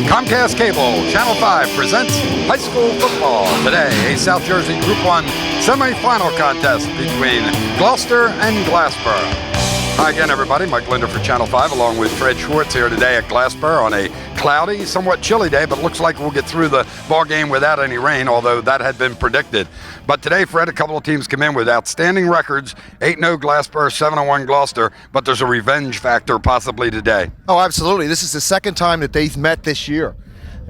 Comcast Cable, Channel 5 presents high school football. Today, a South Jersey Group 1 semifinal contest between Gloucester and Glassboro. Hi again, everybody. Mike Linder for Channel 5, along with Fred Schwartz here today at Glassboro on a cloudy, somewhat chilly day, but looks like we'll get through the ball game without any rain, although that had been predicted. But today, Fred, a couple of teams come in with outstanding records, 8-0 Glassboro, 7-1 Gloucester, but there's a revenge factor possibly today. Oh, absolutely. This is the second time that they've met this year.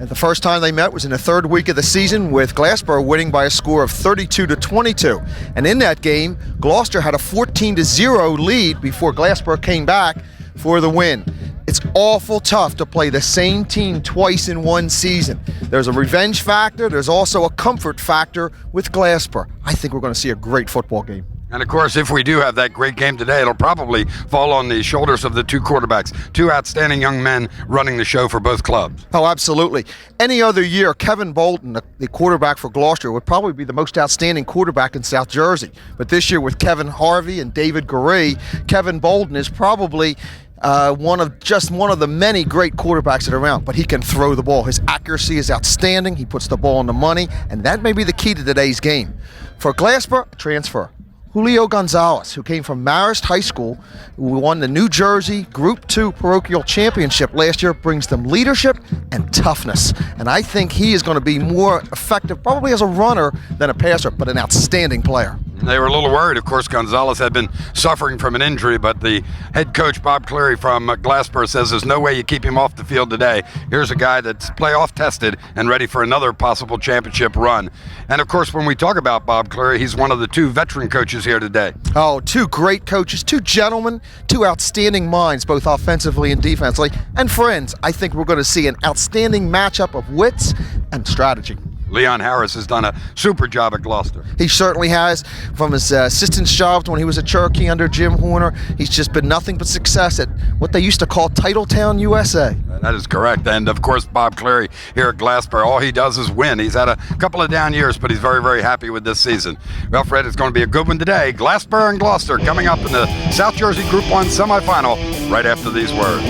And the first time they met was in the third week of the season, with Glassboro winning by a score of 32-22. And in that game, Gloucester had a 14-0 lead before Glassboro came back for the win. It's awful tough to play the same team twice in one season. There's a revenge factor. There's also a comfort factor with Glassboro. I think we're going to see a great football game. And of course, if we do have that great game today, it'll probably fall on the shoulders of the two quarterbacks, two outstanding young men running the show for both clubs. Oh, absolutely. Any other year, Kevin Bolton, the quarterback for Gloucester, would probably be the most outstanding quarterback in South Jersey. But this year, with Kevin Harvey and David Garee, Kevin Bolton is probably one of the many great quarterbacks that are around, but he can throw the ball. His accuracy is outstanding. He puts the ball on the money, and that may be the key to today's game. For Glassboro, transfer. Julio Gonzalez, who came from Marist High School, who won the New Jersey Group 2 Parochial Championship last year, brings them leadership and toughness. And I think he is going to be more effective, probably as a runner than a passer, but an outstanding player. They were a little worried. Of course, Gonzalez had been suffering from an injury, but the head coach, Bob Cleary from Glassboro, says there's no way you keep him off the field today. Here's a guy that's playoff tested and ready for another possible championship run. And of course, when we talk about Bob Cleary, he's one of the two veteran coaches here today. Oh, two great coaches, two gentlemen, two outstanding minds, both offensively and defensively. And friends, I think we're going to see an outstanding matchup of wits and strategy. Leon Harris has done a super job at Gloucester. He certainly has. From his assistant jobs when he was at Cherokee under Jim Horner, he's just been nothing but success at what they used to call Titletown, USA. That is correct. And of course, Bob Cleary here at Glassboro, all he does is win. He's had a couple of down years, but he's very, very happy with this season. Well, Fred, it's going to be a good one today. Glassboro and Gloucester coming up in the South Jersey Group 1 semifinal right after these words.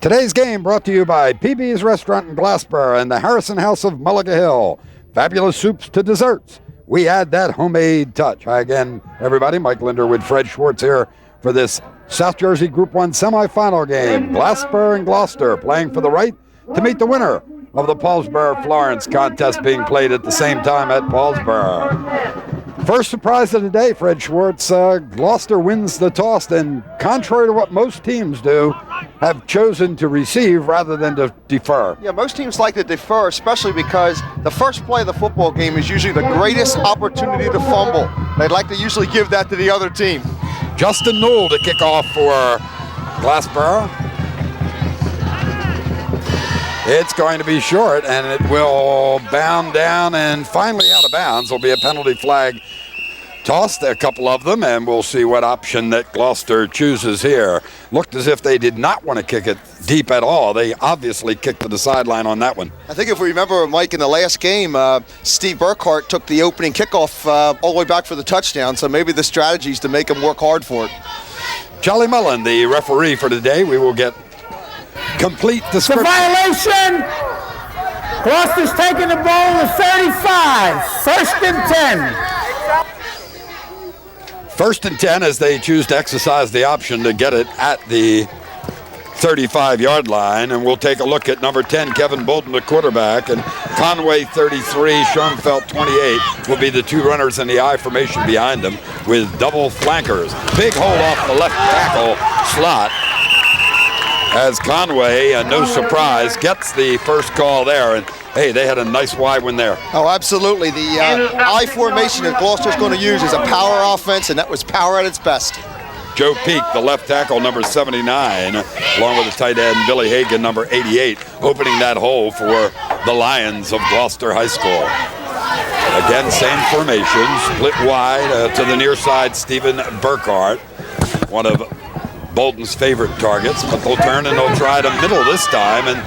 Today's game brought to you by PB's Restaurant in Glassboro and the Harrison House of Mulliga Hill. Fabulous soups to desserts. We add that homemade touch. Hi again, everybody. Mike Linder with Fred Schwartz here for this South Jersey Group 1 semifinal game. Glassboro and Gloucester playing for the right to meet the winner of the Paulsboro-Florence contest being played at the same time at Paulsboro. First surprise of the day, Fred Schwartz. Gloucester wins the toss, and contrary to what most teams do, have chosen to receive rather than to defer. Yeah, most teams like to defer, especially because the first play of the football game is usually the greatest opportunity to fumble. They'd like to usually give that to the other team. Justin Newell to kick off for Glassboro. It's going to be short, and it will bound down and finally out of bounds. There'll be a penalty flag tossed, a couple of them, and we'll see what option that Gloucester chooses here. Looked as if they did not want to kick it deep at all. They obviously kicked to the sideline on that one. I think if we remember, Mike, in the last game, Steve Burkhart took the opening kickoff all the way back for the touchdown, so maybe the strategy is to make him work hard for it. Charlie Mullen, the referee for today. We will get complete description. The violation. Gloucester's taking the ball to 35. First and 10. First and 10 as they choose to exercise the option to get it at the 35-yard line. And we'll take a look at number 10, Kevin Bolton, the quarterback, and Conway, 33, Schoenfeld, 28, will be the two runners in the I formation behind them with double flankers. Big hold off the left tackle slot as Conway, no surprise, gets the first call there. And hey, they had a nice wide one there. Oh, absolutely. The I formation that Gloucester's going to use is a power offense, and that was power at its best. Joe Peak, the left tackle, number 79, along with the tight end, Billy Hagan, number 88, opening that hole for the Lions of Gloucester High School. Again, same formation, split wide to the near side, Stephen Burkhart, one of Bolton's favorite targets, but they'll turn and they'll try to middle this time, and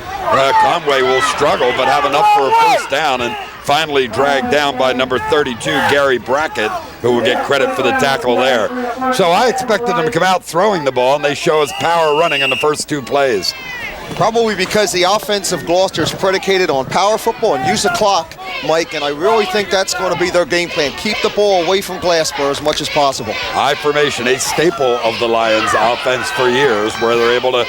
Conway will struggle but have enough for a first down, and finally dragged down by number 32, Gary Brackett, who will get credit for the tackle there. So I expected them to come out throwing the ball, and they show us power running in the first 2 plays. Probably because the offense of Gloucester is predicated on power football and use the clock, Mike, and I really think that's going to be their game plan. Keep the ball away from Glassboro as much as possible. High formation, a staple of the Lions offense for years, where they're able to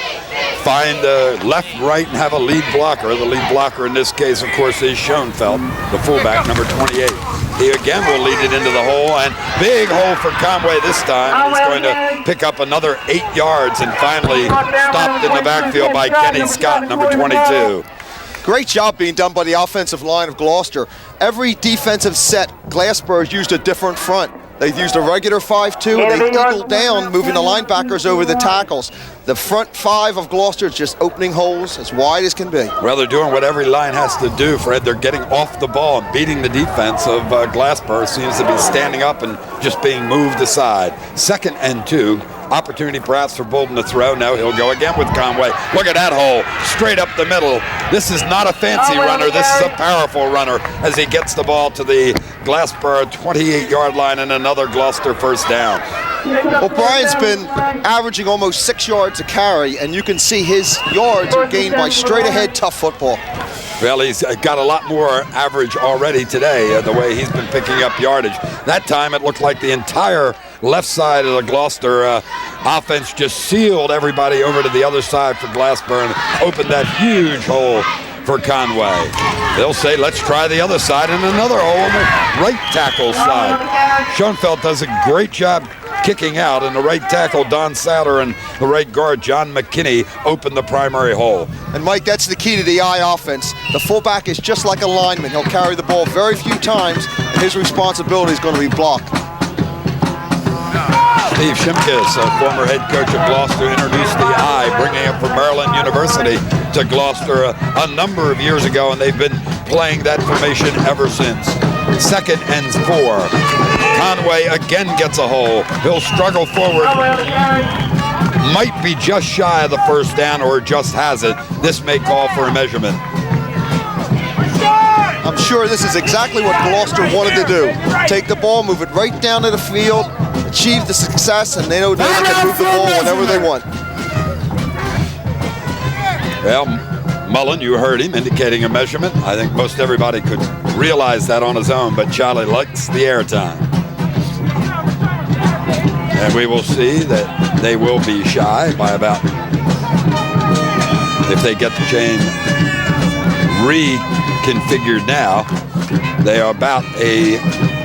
find left, right, and have a lead blocker. The lead blocker in this case, of course, is Schoenfeld, the fullback, number 28. He again will lead it into the hole, and big hole for Conway this time. He's going to pick up another 8 yards and finally stopped in the backfield by Kenny Scott, number 22. Great job being done by the offensive line of Gloucester. Every defensive set, Glassboro's used a different front. They've used a regular 5-2, and they've eagled down, moving the linebackers over the tackles. The front 5 of Gloucester is just opening holes as wide as can be. Well, they're doing what every line has to do, Fred. They're getting off the ball and beating the defense of Glassboro. Seems to be standing up and just being moved aside. 2nd and 2. Opportunity perhaps for Bolton to throw. No, he'll go again with Conway. Look at that hole, straight up the middle. This is not a fancy runner. This is a powerful runner as he gets the ball to the Glassboro 28-yard line and another Gloucester first down. Well, Brian's been averaging almost 6 yards a carry, and you can see his yards are gained by straight-ahead tough football. Well, he's got a lot more average already today, the way he's been picking up yardage. That time it looked like the entire left side of the Gloucester offense just sealed everybody over to the other side for Glassboro and opened that huge hole for Conway. They'll say, let's try the other side, and another hole on the right tackle side. Schoenfeld does a great job kicking out, and the right tackle, Don Sadler, and the right guard, John McKinney, opened the primary hole. And Mike, that's the key to the I offense. The fullback is just like a lineman. He'll carry the ball very few times, and his responsibility is going to be blocked. Steve Shimkus, a former head coach of Gloucester, introduced the I, bringing it from Maryland University to Gloucester a number of years ago, and they've been playing that formation ever since. 2nd and 4. Conway again gets a hole. He'll struggle forward. Might be just shy of the first down or just has it. This may call for a measurement. I'm sure this is exactly what Gloucester wanted to do. Take the ball, move it right down to the field, achieve the success, and they know they can move the ball whenever they want. Well, Mullen, you heard him indicating a measurement. I think most everybody could realize that on his own, but Charlie likes the airtime. And we will see that they will be shy by about, if they get the chain reconfigured now, they are about a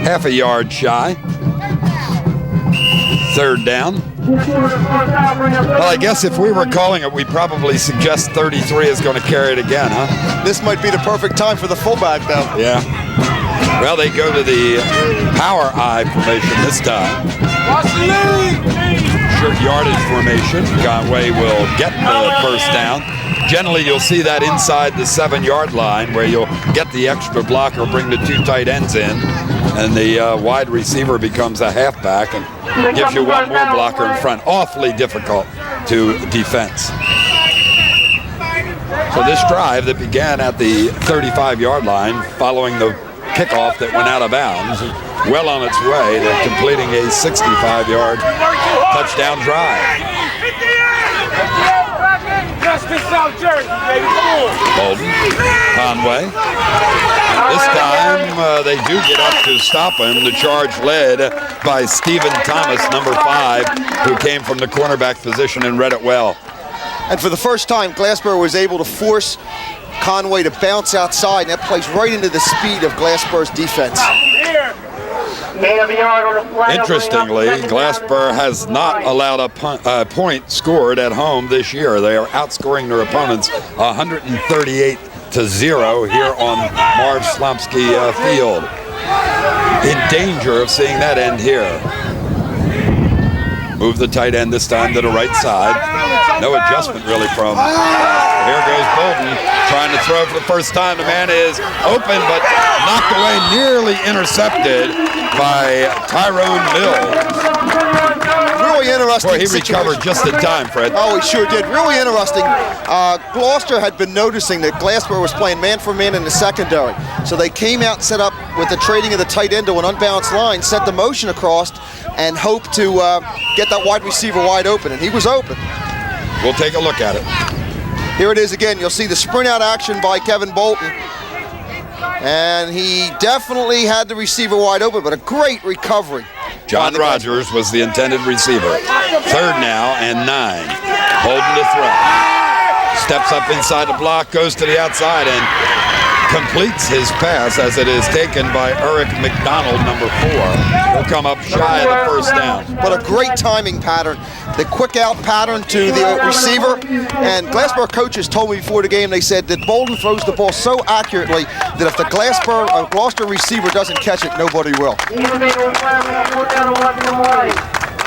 half a yard shy. 3rd down. Well, I guess if we were calling it, we'd probably suggest 33 is going to carry it again, huh? This might be the perfect time for the fullback, though. Yeah. Well, they go to the power I formation this time. Short yardage formation. Conway will get the first down. Generally, you'll see that inside the 7-yard line where you'll get the extra blocker, bring the 2 tight ends in, and the wide receiver becomes a halfback and gives you one more blocker in front. Awfully difficult to defense. So this drive that began at the 35-yard line following the kickoff that went out of bounds, well on its way to completing a 65-yard touchdown drive. Bolton, Conway. This time they do get up to stop him. The charge led by Stephen Thomas, number 5, who came from the cornerback position and read it well. And for the first time, Glassboro was able to force Conway to bounce outside, and that plays right into the speed of Glassboro's defense. Interestingly, Glassboro has not allowed a point scored at home this year. They are outscoring their opponents 138-0 here on Marv Slomsky Field. In danger of seeing that end here. Move the tight end this time to the right side. No adjustment really from. Here goes Bolton trying to throw for the first time. The man is open but knocked away, nearly intercepted by Tyrone Mills. Really interesting. Boy, he situation. recovered just in time, Fred. Oh, he sure did. Really interesting. Gloucester had been noticing that Glassboro was playing man-for-man in the secondary. So they came out and set up with the trading of the tight end to an unbalanced line, set the motion across, and hoped to get that wide receiver wide open. And he was open. We'll take a look at it. Here it is again. You'll see the sprint out action by Kevin Bolton. And he definitely had the receiver wide open, but a great recovery. John Rogers was the intended receiver. Third now and 9. Holding the throw. Steps up inside the block, goes to the outside, and completes his pass as it is taken by Eric McDonald, number 4. He'll come up shy of the first down. But a great timing pattern. The quick out pattern to the receiver. And Glassboro coaches told me before the game, they said that Bolton throws the ball so accurately that if the Gloucester receiver doesn't catch it, nobody will.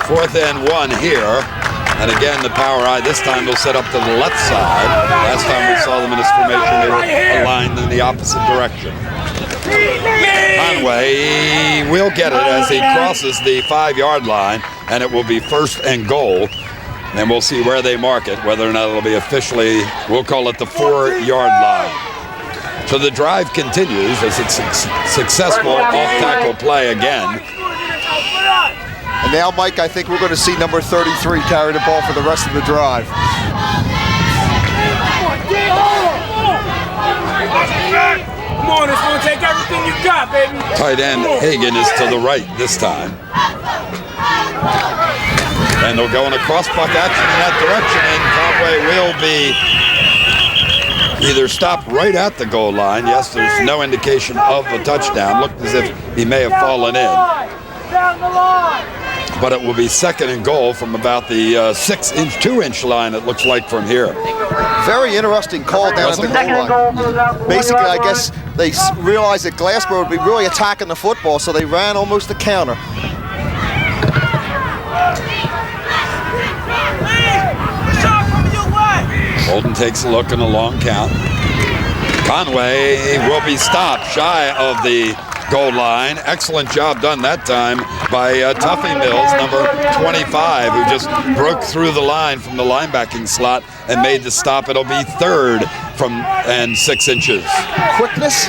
4th and 1 here. And again, the power eye this time will set up to the left side. Last time we saw them in this formation, they were aligned in the opposite direction. Conway will get it as he crosses the 5-yard line, and it will be 1st and goal. And we'll see where they mark it, whether or not it'll be officially, we'll call it the 4-yard line. So the drive continues as it's successful off-tackle play again. And now, Mike, I think we're going to see number 33 carry the ball for the rest of the drive. Come on, it's going to take everything you got, baby. Tight end Hagan is to the right this time. And they'll go in a crossbuck action in that direction, and Conway will be either stopped right at the goal line. Yes, there's no indication of a touchdown. Looked as if he may have fallen in. Down the line. But it will be 2nd and goal from about the 2-inch line, it looks like, from here. Very interesting call down at the goal line. Basically, I guess they realized that Glassboro would be really attacking the football, so they ran almost the counter. Bolton takes a look in a long count. Conway will be stopped shy of the goal line. Excellent job done that time by Tuffy Mills, number 25, who just broke through the line from the linebacking slot and made the stop. It'll be 3rd and 6 inches. Quickness,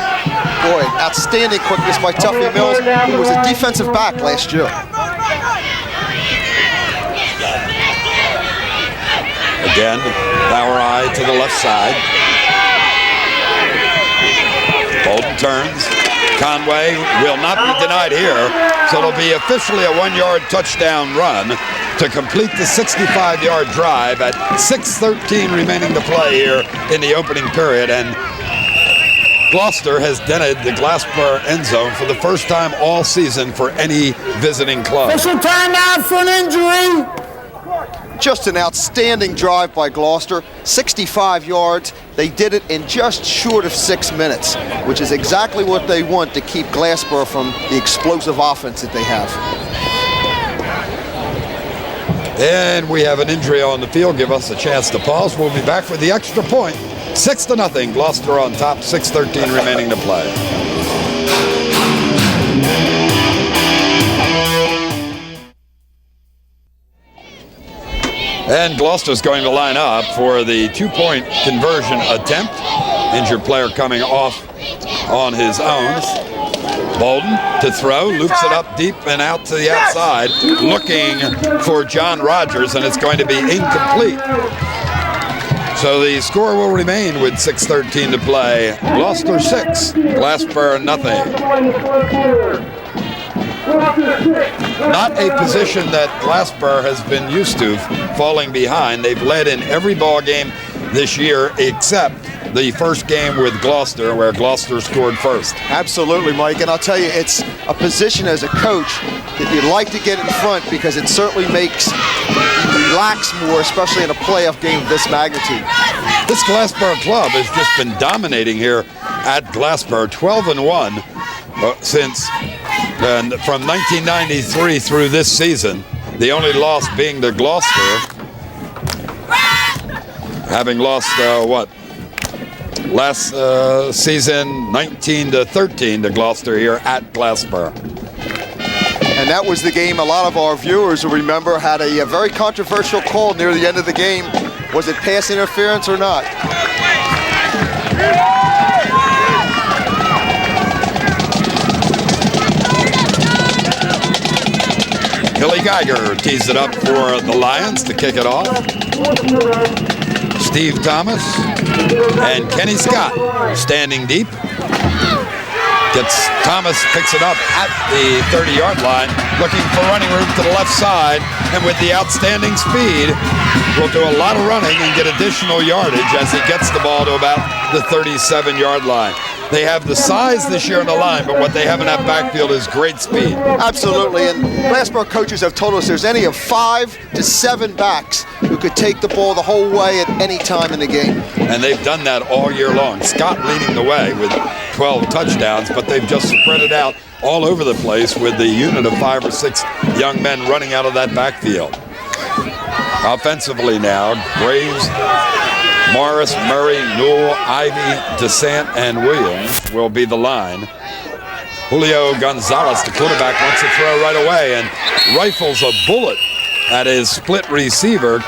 boy, outstanding quickness by Tuffy Mills, who was a defensive back last year. Again, power eye to the left side. Bolton turns. Conway will not be denied here, so it'll be officially a 1-yard touchdown run to complete the 65-yard drive at 6:13 remaining to play here in the opening period. And Gloucester has dented the Glassboro end zone for the first time all season for any visiting club. Official timeout for an injury. Just an outstanding drive by Gloucester, 65 yards. They did it in just short of 6 minutes, which is exactly what they want to keep Glassboro from the explosive offense that they have. And we have an injury on the field. Give us a chance to pause. We'll be back for the extra point. 6-0, Gloucester on top, 6:13 remaining to play. And Gloucester's going to line up for the 2-point conversion attempt. Injured player coming off on his own. Bolton to throw, loops it up deep and out to the outside, looking for John Rogers, and it's going to be incomplete. So the score will remain with 6:13 to play. Gloucester 6, Glassboro nothing. Not a position that Glassboro has been used to, falling behind. They've led in every ball game this year except the first game with Gloucester, where Gloucester scored first. Absolutely, Mike, and I'll tell you, it's a position as a coach that you'd like to get in front, because it certainly makes you relax more, especially in a playoff game of this magnitude. This Glassboro club has just been dominating here at Glassboro, 12-1 since from 1993 through this season. The only loss being to Gloucester, having lost last season 19-13 to Gloucester here at Glassboro. And that was the game a lot of our viewers will remember had a very controversial call near the end of the game. Was it pass interference or not? Billy Geiger tees it up for the Lions to kick it off. Steve Thomas and Kenny Scott standing deep. Thomas picks it up at the 30-yard line, looking for running room to the left side, and with the outstanding speed, will do a lot of running and get additional yardage as he gets the ball to about the 37-yard line. They have the size this year on the line, but what they have in that backfield is great speed. Absolutely, and Glassboro coaches have told us there's any of 5 to 7 backs who could take the ball the whole way at any time in the game. And they've done that all year long. Scott leading the way with 12 touchdowns, but they've just spread it out all over the place with the unit of 5 or 6 young men running out of that backfield. Offensively now, Graves, Morris, Murray, Newell, Ivy, DeSant, and Williams will be the line. Julio Gonzalez, the quarterback, wants to throw right away and rifles a bullet at his split receiver,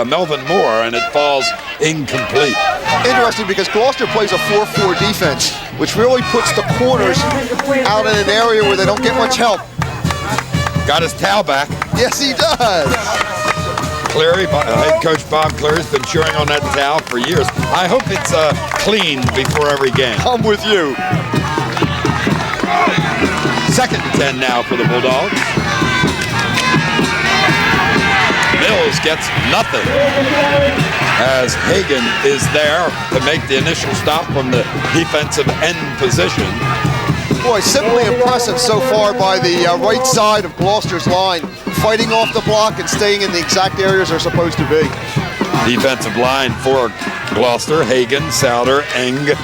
Melvin Moore, and it falls incomplete. Interesting because Gloucester plays a 4-4 defense, which really puts the corners out in an area where they don't get much help. Got his towel back. Yes, he does. Cleary, head coach Bob Cleary's been chewing on that towel for years. I hope it's clean before every game. I'm with you. 2nd and 10 now for the Bulldogs. Mills gets nothing as Hagan is there to make the initial stop from the defensive end position. Boy, simply impressive so far by the right side of Gloucester's line, fighting off the block and staying in the exact areas they're supposed to be. Defensive line for Gloucester, Hagan, Souter, Eng,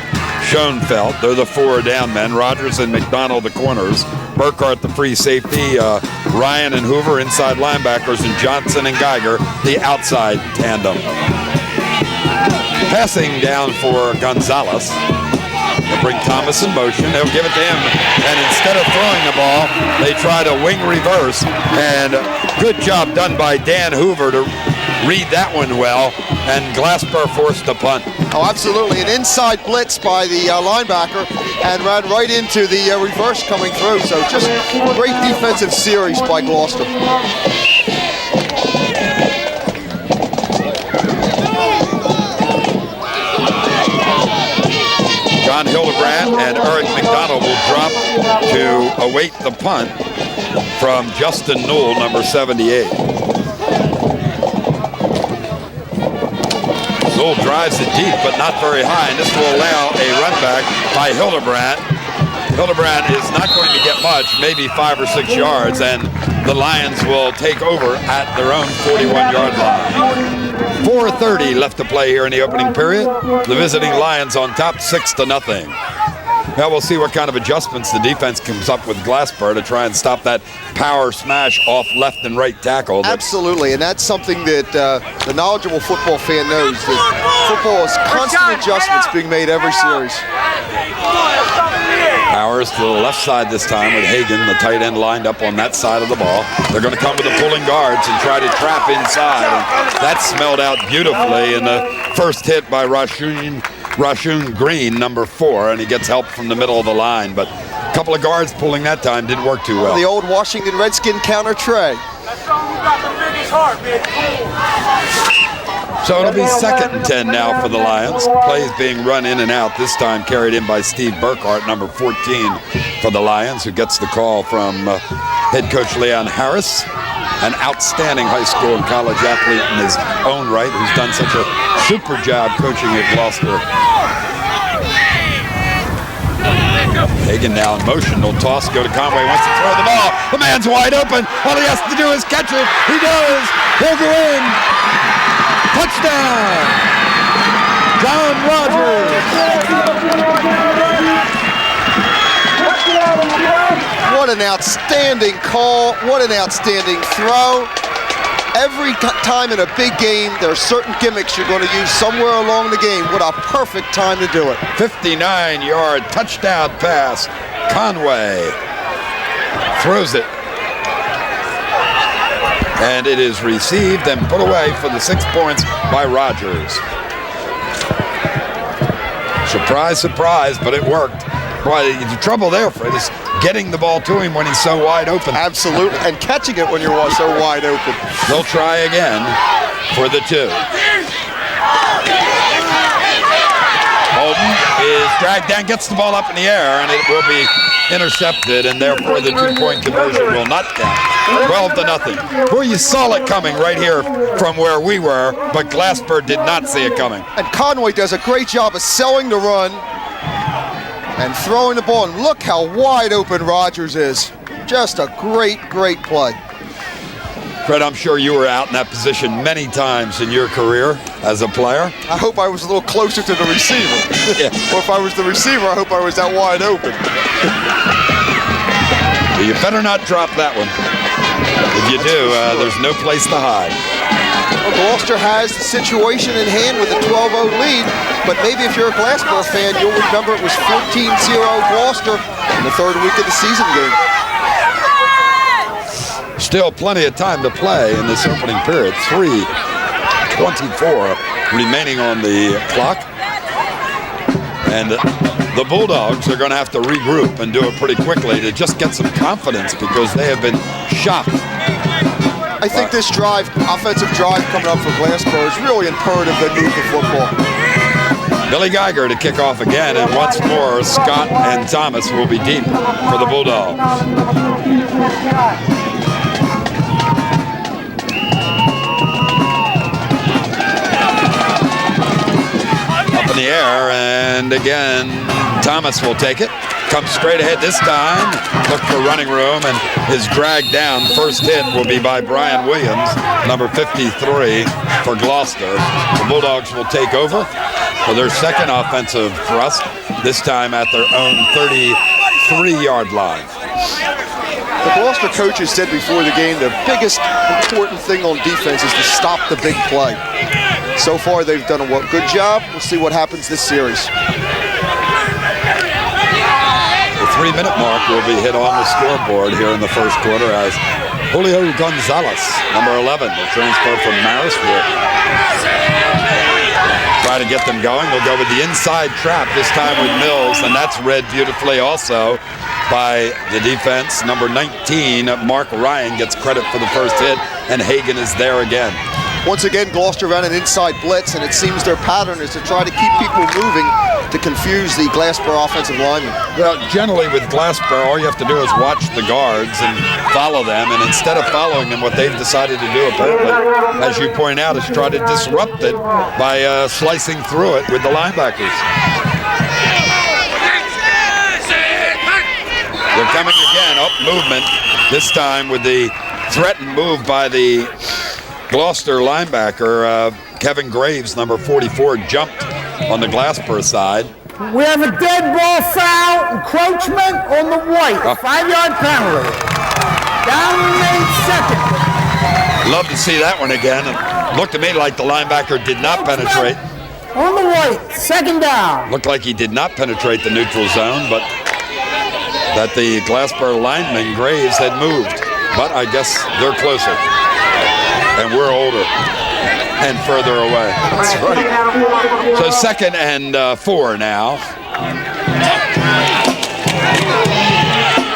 Schoenfeld. They're the 4 down men. Rogers and McDonald the corners. Burkhart the free safety. Ryan and Hoover inside linebackers, and Johnson and Geiger the outside tandem. Passing down for Gonzalez. They'll bring Thomas in motion. They'll give it to him. And instead of throwing the ball, they try to wing reverse. And good job done by Dan Hoover to read that one well. And Glassboro forced the punt. Oh, absolutely. An inside blitz by the linebacker and ran right into the reverse coming through. So just great defensive series by Gloucester. John Hildebrand and Eric McDonald will drop to await the punt from Justin Newell, number 78. Newell drives it deep, but not very high, and this will allow a run back by Hildebrand. Hildebrand is not going to get much, maybe 5 or 6 yards, and the Lions will take over at their own 41-yard line. 4:30 left to play here in the opening period. The visiting Lions on top 6-0. Now we'll see what kind of adjustments the defense comes up with Glassboro to try and stop that power smash off left and right tackle. Absolutely, and that's something that the knowledgeable football fan knows, that football is constant adjustments being made every series. Powers to the left side this time with Hagan, the tight end, lined up on that side of the ball. They're going to come with the pulling guards and try to trap inside. And that smelled out beautifully in the first hit by Rashun Green, number 4, and he gets help from the middle of the line. But a couple of guards pulling that time didn't work too well. The old Washington Redskin counter tray. So it'll be 2nd and 10 now for the Lions. Plays being run in and out, this time carried in by Steve Burkhart, number 14 for the Lions, who gets the call from head coach Leon Harris, an outstanding high school and college athlete in his own right, who's done such a super job coaching at Gloucester. Hagan now in motion, no toss, go to Conway, wants to throw the ball. The man's wide open. All he has to do is catch it. He does. He'll go in. Touchdown! John Rogers. What an outstanding call. What an outstanding throw. Every time in a big game, there are certain gimmicks you're going to use somewhere along the game. What a perfect time to do it. 59-yard touchdown pass. Conway throws it And it is received and put away for the 6 points by Rogers. Surprise, surprise, but it worked. Boy, the trouble there, Fred, is getting the ball to him when he's so wide open. Absolutely, and catching it when you're so wide open. They'll try again for the 2. Bolden is dragged down, gets the ball up in the air, and it will be intercepted, and therefore the 2-point conversion will not count. 12-0. Boy, you saw it coming right here from where we were, but Glassboro did not see it coming. And Conway does a great job of selling the run and throwing the ball, and look how wide open Rogers is. Just a great, great play. Fred, I'm sure you were out in that position many times in your career as a player. I hope I was a little closer to the receiver. Yeah. Or if I was the receiver, I hope I was that wide open. You better not drop that one. If you do, there's no place to hide. Well, Gloucester has the situation in hand with a 12-0 lead, but maybe if you're a Glassboro fan, you'll remember it was 14-0 Gloucester in the 3rd week of the season game. Still plenty of time to play in this opening period. 3:24 remaining on the clock. And the Bulldogs are going to have to regroup and do it pretty quickly to just get some confidence because they have been shocked. I think this drive, offensive drive coming up for Glassboro is really imperative they move the football. Billy Geiger to kick off again, and once more Scott and Thomas will be deep for the Bulldogs. In the air, and again Thomas will take it, comes straight ahead this time, look for running room, and is dragged down. First hit will be by Brian Williams, number 53 for Gloucester. The Bulldogs will take over for their second offensive thrust, this time at their own 33-yard line. The Gloucester coaches said before the game the biggest important thing on defense is to stop the big play. So far, they've done a good job. We'll see what happens this series. The 3-minute mark will be hit on the scoreboard here in the first quarter as Julio Gonzalez, number 11, will transfer from Marysville. Try to get them going. We'll go with the inside trap, this time with Mills, and that's read beautifully also by the defense. Number 19, Mark Ryan, gets credit for the first hit, and Hagan is there again. Once again, Gloucester ran an inside blitz, and it seems their pattern is to try to keep people moving to confuse the Glassboro offensive linemen. Well, generally with Glassboro, all you have to do is watch the guards and follow them, and instead of following them, what they've decided to do, apparently, as you point out, is try to disrupt it by slicing through it with the linebackers. They're coming again, movement, this time with the threatened move by the Gloucester linebacker, Kevin Graves, number 44, jumped on the Glassboro side. We have a dead ball foul, encroachment on the white, 5-yard penalty. Down in 8 seconds. Love to see that one again. It looked to me like the linebacker did not penetrate. On the white, 2nd down. Looked like he did not penetrate the neutral zone, but that the Glassboro lineman, Graves, had moved. But I guess they're closer. And we're older and further away. That's right. So 2nd and 4 now.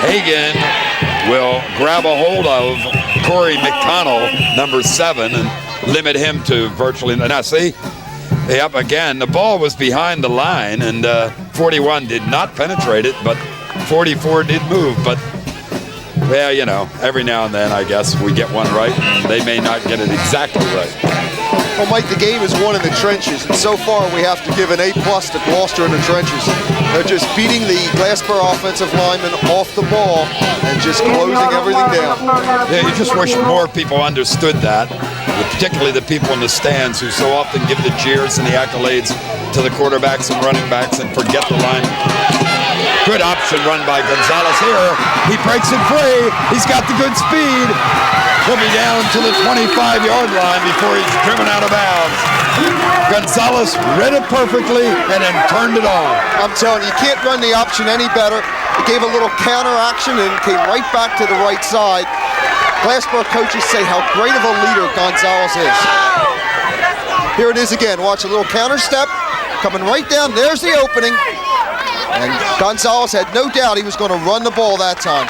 Hagan will grab a hold of Corey McConnell, number 7, and limit him to virtually. Now see, yep, again, the ball was behind the line, and 41 did not penetrate it, but 44 did move. But well, you know, every now and then, I guess, we get one right, and they may not get it exactly right. Well, Mike, the game is won in the trenches, and so far we have to give an A+ to Gloucester in the trenches. They're just beating the Glassboro offensive linemen off the ball and just closing everything down. Yeah, you just wish more people understood that, particularly the people in the stands who so often give the cheers and the accolades to the quarterbacks and running backs and forget the line. Good option run by Gonzalez here. He breaks it free. He's got the good speed. He'll be down to the 25-yard line before he's driven out of bounds. Gonzalez read it perfectly and then turned it on. I'm telling you, you can't run the option any better. It gave a little counter action and came right back to the right side. Glassboro coaches say how great of a leader Gonzalez is. Here it is again. Watch a little counter step. Coming right down. There's the opening. And Gonzalez had no doubt he was going to run the ball that time.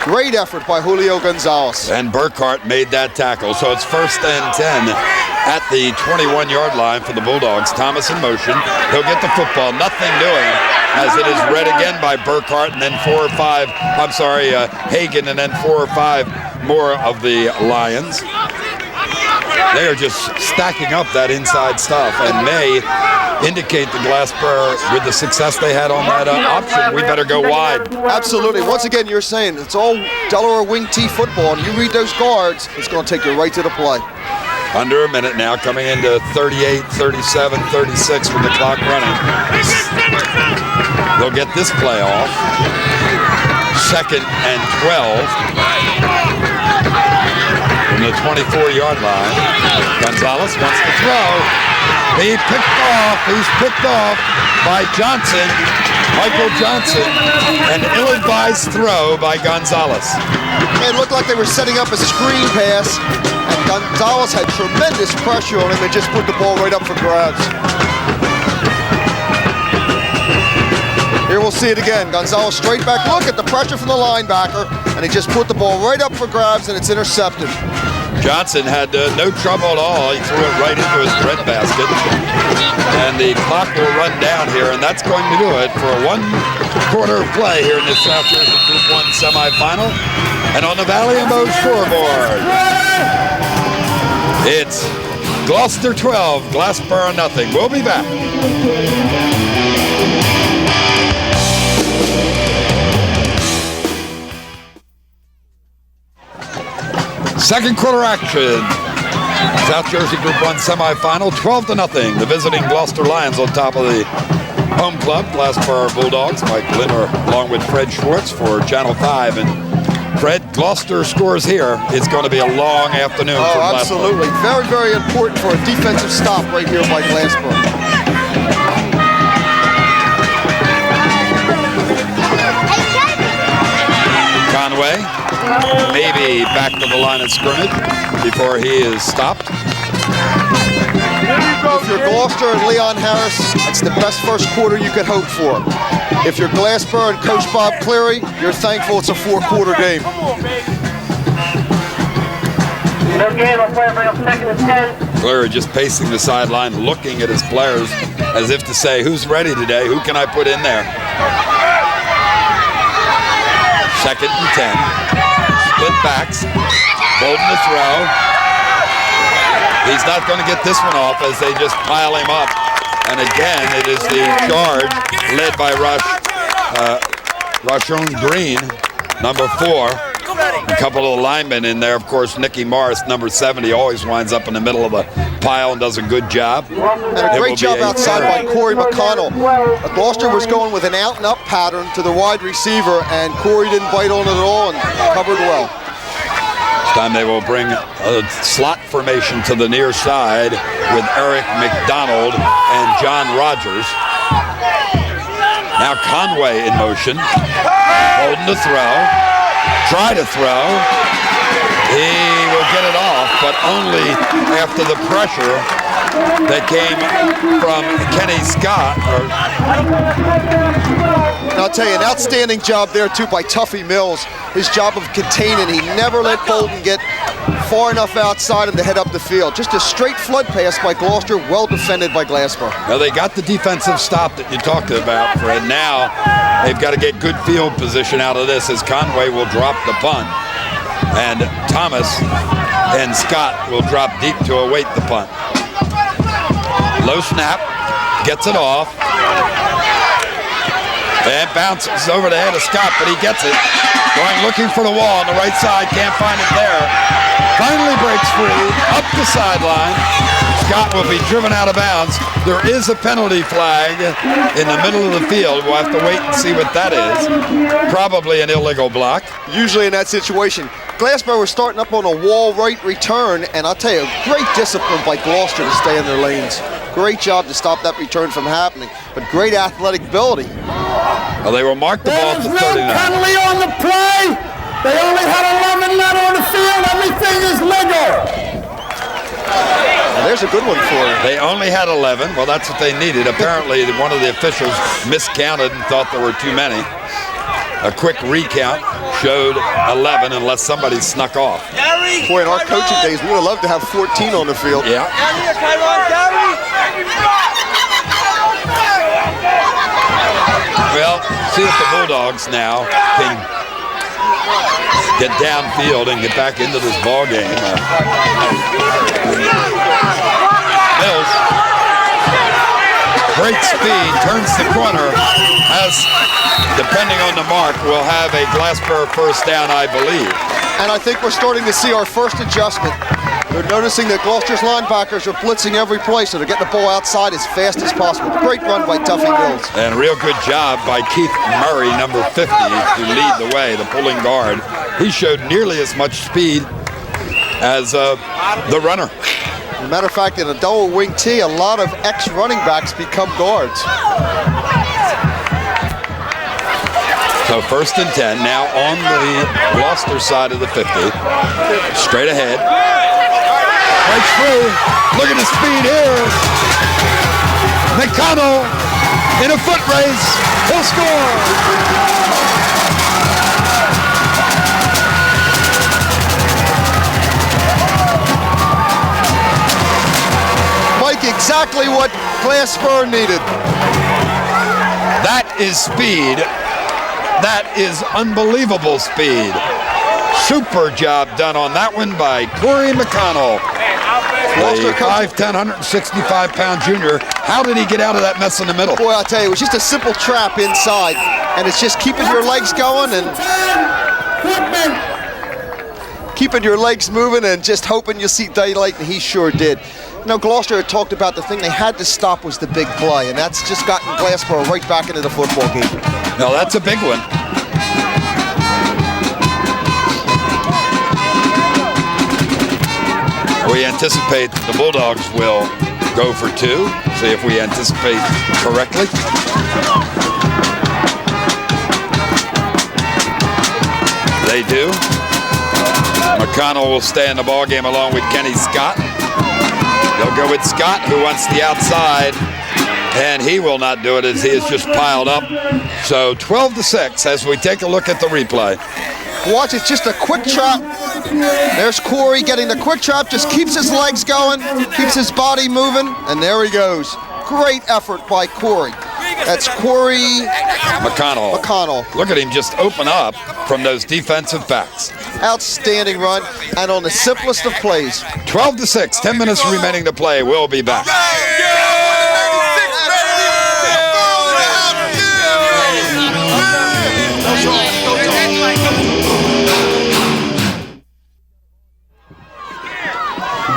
Great effort by Julio Gonzalez. And Burkhart made that tackle. So it's 1st and 10 at the 21-yard line for the Bulldogs. Thomas in motion. He'll get the football. Nothing doing as it is read again by Burkhart, and then Hagan, and then 4 or 5 more of the Lions. They are just stacking up that inside stuff and may indicate to Glassboro, with the success they had on that option, we better go wide. Absolutely. Once again, you're saying it's all Delaware wing T football, and you read those guards, it's going to take you right to the play. Under a minute now, coming into 38, 37, 36 with the clock running. They'll get this play off. 2nd and 12 from the 24-yard line. Gonzalez wants to throw. He's picked off by Johnson, Michael Johnson. An ill-advised throw by Gonzalez. It looked like they were setting up a screen pass, and Gonzalez had tremendous pressure on him and just put the ball right up for grabs. Here we'll see it again. Gonzalez straight back. Look at the pressure from the linebacker, and he just put the ball right up for grabs, and it's intercepted. Johnson had no trouble at all. He threw it right into his breadbasket. And the clock will run down here, and that's going to do it for a 1-quarter play here in this South Jersey Group 1 semifinal. And on the Valley and Mo scoreboard, it's Gloucester 12, Glassboro nothing. We'll be back. Second quarter action. South Jersey Group 1 semifinal, 12-0. The visiting Gloucester Lions on top of the home club, Glassboro Bulldogs. Mike Linner along with Fred Schwartz for Channel 5. And Fred, Gloucester scores here. It's going to be a long afternoon for Glassboro. Absolutely. Very, very important for a defensive stop right here by Glassboro. Conway, maybe back to the line of scrimmage before he is stopped. If you're Gloucester and Leon Harris, it's the best first quarter you could hope for. If you're Glassboro and Coach Bob Cleary, you're thankful it's a 4-quarter game. Cleary just pacing the sideline, looking at his players as if to say, who's ready today? Who can I put in there? 2nd and 10. Split backs. Bolden to throw. He's not going to get this one off as they just pile him up. And again, it is the charge led by Rashon Green, number 4. A couple of the linemen in there. Of course, Nicky Morris, number 70, always winds up in the middle of the pile and does a good job. And a great job outside by Corey McConnell. Gloucester was going with an out-and-up pattern to the wide receiver, and Corey didn't bite on it at all and covered well. This time they will bring a slot formation to the near side with Eric McDonald and John Rogers. Now Conway in motion. Holden to throw. Try to throw. He will get it off, but only after the pressure that came from Kenny Scott. And I'll tell you, an outstanding job there, too, by Tuffy Mills. His job of containing. He never let Bolden get far enough outside him to head up the field. Just a straight flood pass by Gloucester, well defended by Glassboro. Now, they got the defensive stop that you talked about, Fred. Now, they've got to get good field position out of this as Conway will drop the punt. And Thomas and Scott will drop deep to await the punt. Low snap, gets it off, and bounces over the head of Scott, but he gets it. Going looking for the wall on the right side, can't find it there. Finally breaks free, up the sideline. Scott will be driven out of bounds. There is a penalty flag in the middle of the field. We'll have to wait and see what that is. Probably an illegal block. Usually in that situation, Glassboro was starting up on a wall right return, and I'll tell you, great discipline by Gloucester to stay in their lanes. Great job to stop that return from happening, but great athletic ability Well, they will mark the ball to There's 39. no penalty on the play. They only had 11 men on the field. Everything is legal. Well, there's a good one for you. They only had 11. Well, that's what they needed. Apparently, one of the officials miscounted and thought there were too many. A quick recount showed 11 unless somebody snuck off. Boy, in our coaching days, we would have loved to have 14 on the field. Yeah. Well, see if the Bulldogs now can get downfield and get back into this ball game. Mills, great speed, turns the corner, has, depending on the mark, will have a Glassboro first down, I believe. And I think we're starting to see our first adjustment. They're noticing that Gloucester's linebackers are blitzing every play, so they're getting the ball outside as fast as possible. Great run by Tuffy Mills. And a real good job by Keith Murray, number 50, to lead the way, the pulling guard. He showed nearly as much speed as the runner. As a matter of fact, in a double wing T, a lot of ex-running backs become guards. So 1st and 10, now on the Gloucester side of the 50. Straight ahead. Breaks through. Look at the speed here. McConnell in a foot race. He'll score. Mike, exactly what Glassboro needed. That is speed. That is unbelievable speed. Super job done on that one by Corey McConnell. The 5'10", 165-pound junior. How did he get out of that mess in the middle? Boy, I'll tell you, it was just a simple trap inside, and it's just keeping your legs going and keeping your legs moving and just hoping you'll see daylight, and he sure did. You know, Gloucester had talked about the thing they had to stop was the big play, and that's just gotten Glassboro right back into the football game. No, that's a big one. We anticipate the Bulldogs will go for 2. See if we anticipate correctly. They do. McConnell will stay in the ball game along with Kenny Scott. They'll go with Scott, who wants the outside, and he will not do it as he is just piled up. So 12-6 as we take a look at the replay. Watch, it's just a quick trap. There's Corey getting the quick trap, just keeps his legs going, keeps his body moving, and there he goes. Great effort by Corey. That's Corey McConnell. Look at him just open up from those defensive backs. Outstanding run, and on the simplest of plays. 12-6, 10 minutes remaining to play. We'll be back.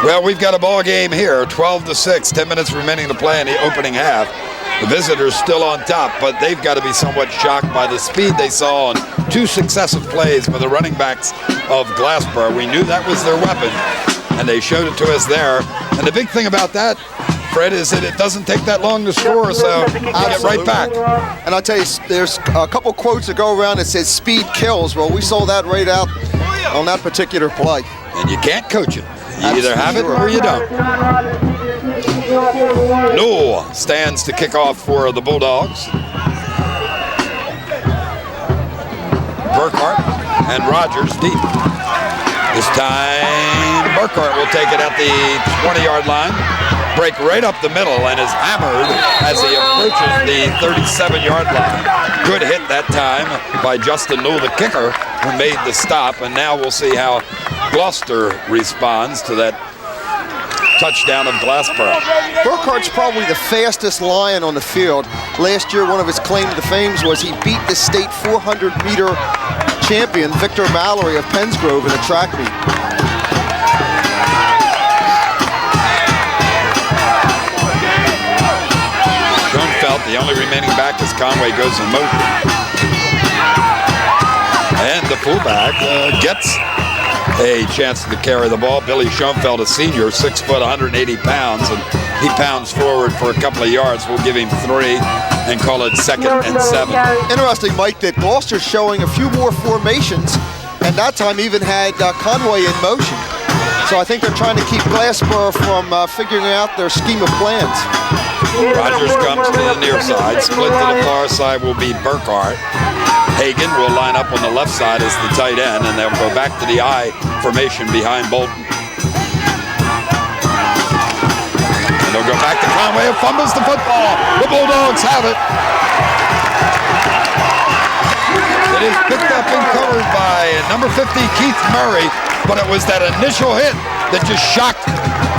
Well, we've got a ball game here, 12-6, 10 minutes remaining to play in the opening half. The visitors still on top, but they've got to be somewhat shocked by the speed they saw on 2 successive plays by the running backs of Glassboro. We knew that was their weapon, and they showed it to us there. And the big thing about that, Fred, is that it doesn't take that long to score, so you get right back. And I'll tell you, there's a couple quotes that go around that says speed kills. Well, we saw that right out on that particular play. And you can't coach it. You either have it or you don't. Newell stands to kick off for the Bulldogs. Burkhart and Rogers deep. This time, Burkhart will take it at the 20-yard line, break right up the middle, and is hammered as he approaches the 37-yard line. Good hit that time by Justin Newell, the kicker, who made the stop, and now we'll see how Gloucester responds to that touchdown of Glassboro. Burkhart's probably the fastest Lion on the field. Last year, one of his claim to fame was he beat the state 400-meter champion, Victor Mallory of Pensgrove, in a track meet. Schoenfeld, the only remaining back as Conway goes in motion. And the fullback gets a chance to carry the ball. Billy Schoenfeld, a senior, 6 foot, 180 pounds, and he pounds forward for a couple of yards. We'll give him 3 and call it 2nd and 7. Interesting, Mike, that Gloucester's showing a few more formations, and that time even had Conway in motion. So I think they're trying to keep Glassboro from figuring out their scheme of plans. Rogers comes to the near side. Split to the far side will be Burkhart. Hagan will line up on the left side as the tight end, and they'll go back to the I formation behind Bolton. And they'll go back to Conway, who fumbles the football. The Bulldogs have it. It is picked up and covered by number 50, Keith Murray, but it was that initial hit that just shocked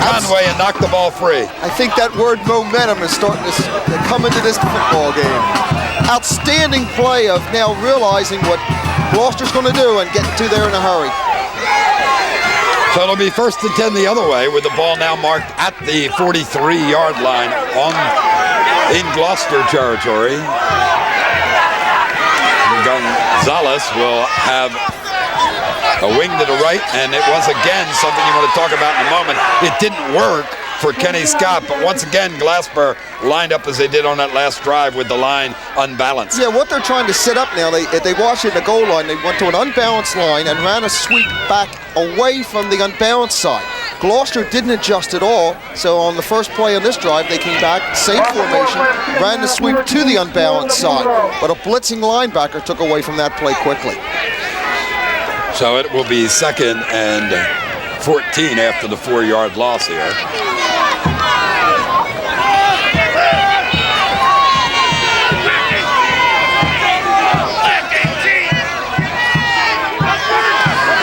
Conway and knocked the ball free. I think that word momentum is starting to come into this football game. Outstanding play of now realizing what Gloucester's going to do and getting to there in a hurry. So it'll be 1st and 10 the other way, with the ball now marked at the 43-yard line in Gloucester territory. Gonzalez will have a wing to the right, and it was again something you want to talk about in a moment. It didn't work for Kenny Scott, but once again Glassboro lined up as they did on that last drive with the line unbalanced. Yeah, what they're trying to set up now, they watched it in the goal line, they went to an unbalanced line and ran a sweep back away from the unbalanced side. Gloucester didn't adjust at all, so on the first play on this drive, they came back, same formation, ran the sweep to the unbalanced side, but a blitzing linebacker took away from that play quickly. So it will be 2nd and 14 after the 4-yard loss here.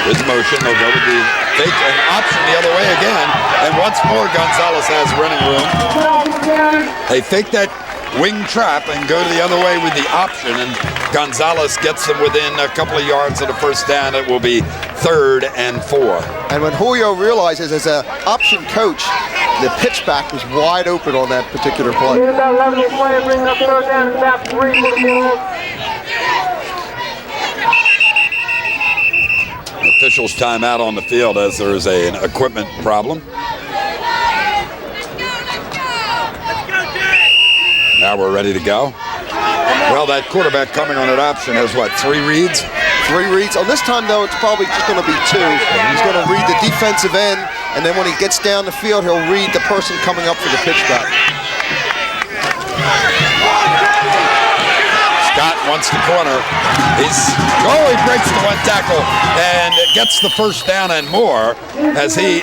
With motion, they'll go with the fake and option the other way again. And once more, Gonzalez has running room. They fake that wing trap and go to the other way with the option, and Gonzalez gets them within a couple of yards of the first down. It will be 3rd and 4. And when Julio realizes as an option coach, the pitch back was wide open on that particular play. Officials timeout on the field as there is an equipment problem. Now we're ready to go. Well, that quarterback coming on that option has what, 3 reads? 3 reads. On this time, though, it's probably just going to be 2. He's going to read the defensive end, and then when he gets down the field, he'll read the person coming up for the pitchback. Scott wants the corner. He breaks the 1 tackle and gets the first down and more as he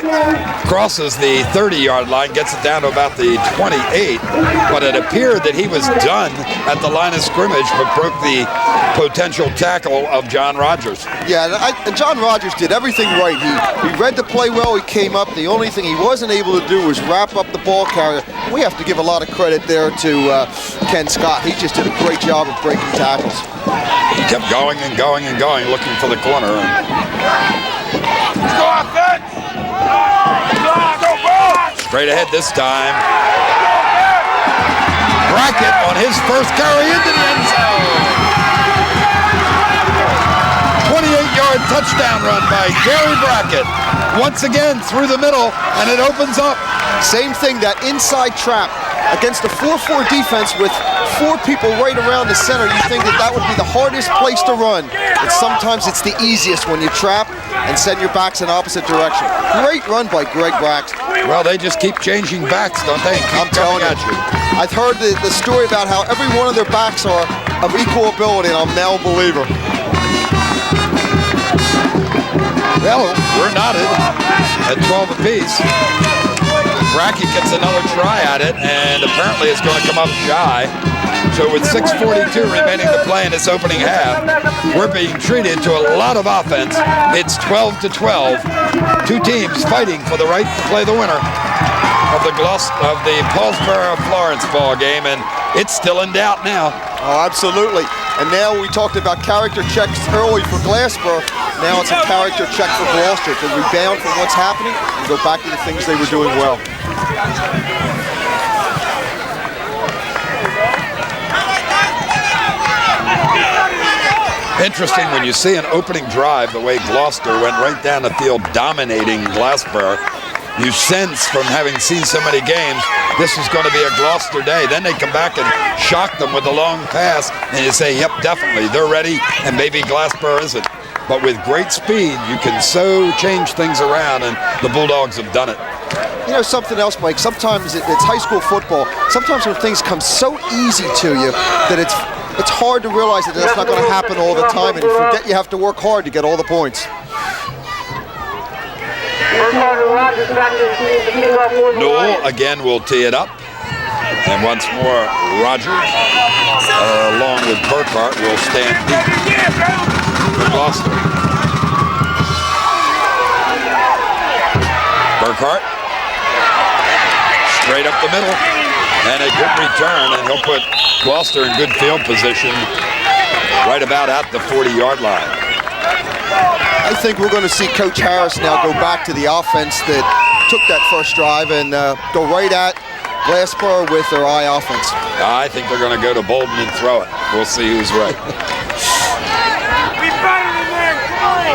crosses the 30-yard line, gets it down to about the 28. But it appeared that he was done at the line of scrimmage, but broke the potential tackle of John Rogers. Yeah, and John Rogers did everything right. He read the play well. He came up. The only thing he wasn't able to do was wrap up the ball carrier. We have to give a lot of credit there to Ken Scott. He just did a great job of breaking tackles. He kept going and going and going, looking for the corner. Straight ahead this time. Brackett on his first carry into the end zone. 28-yard touchdown run by Gary Brackett. Once again through the middle, and it opens up. Same thing, that inside trap against a 4-4 defense with 4 people right around the center. You think that would be the hardest place to run, but sometimes it's the easiest when you trap and send your backs in opposite direction. Great run by Greg Braxton. Well, they just keep changing backs, don't they? I'm telling you. I've heard the story about how every one of their backs are of equal ability, and I'm now a believer. Well, we're knotted at 12 apiece. Brackett gets another try at it, and apparently it's going to come up shy. So with 6:42 remaining to play in this opening half, we're being treated to a lot of offense. It's 12-12. 2 teams fighting for the right to play the winner of the Paulsboro-Florence ball game, and it's still in doubt now. Oh, absolutely. And now we talked about character checks early for Glassboro. Now it's a character check for Gloucester to rebound from what's happening and go back to the things they were doing well. Interesting when you see an opening drive, the way Gloucester went right down the field dominating Glassboro. you sense from having seen so many games, this is going to be a Gloucester day. Then they come back and shock them with a long pass, and you say, yep, definitely, they're ready, and maybe Glassboro isn't. But with great speed, you can so change things around, and the Bulldogs have done it. You know something else, Mike, sometimes it's high school football. Sometimes when things come so easy to you that it's hard to realize that that's not going to happen all the time, and you forget you have to work hard to get all the points. Newell again will tee it up. And once more, Rogers, along with Burkhart, will stand deep for Gloucester. Burkhart, straight up the middle, and a good return, and he'll put Gloucester in good field position right about at the 40-yard line. I think we're going to see Coach Harris now go back to the offense that took that first drive and go right at Glassboro with their eye offense. I think they're going to go to Bolden and throw it. We'll see who's right. We better than them. Come on.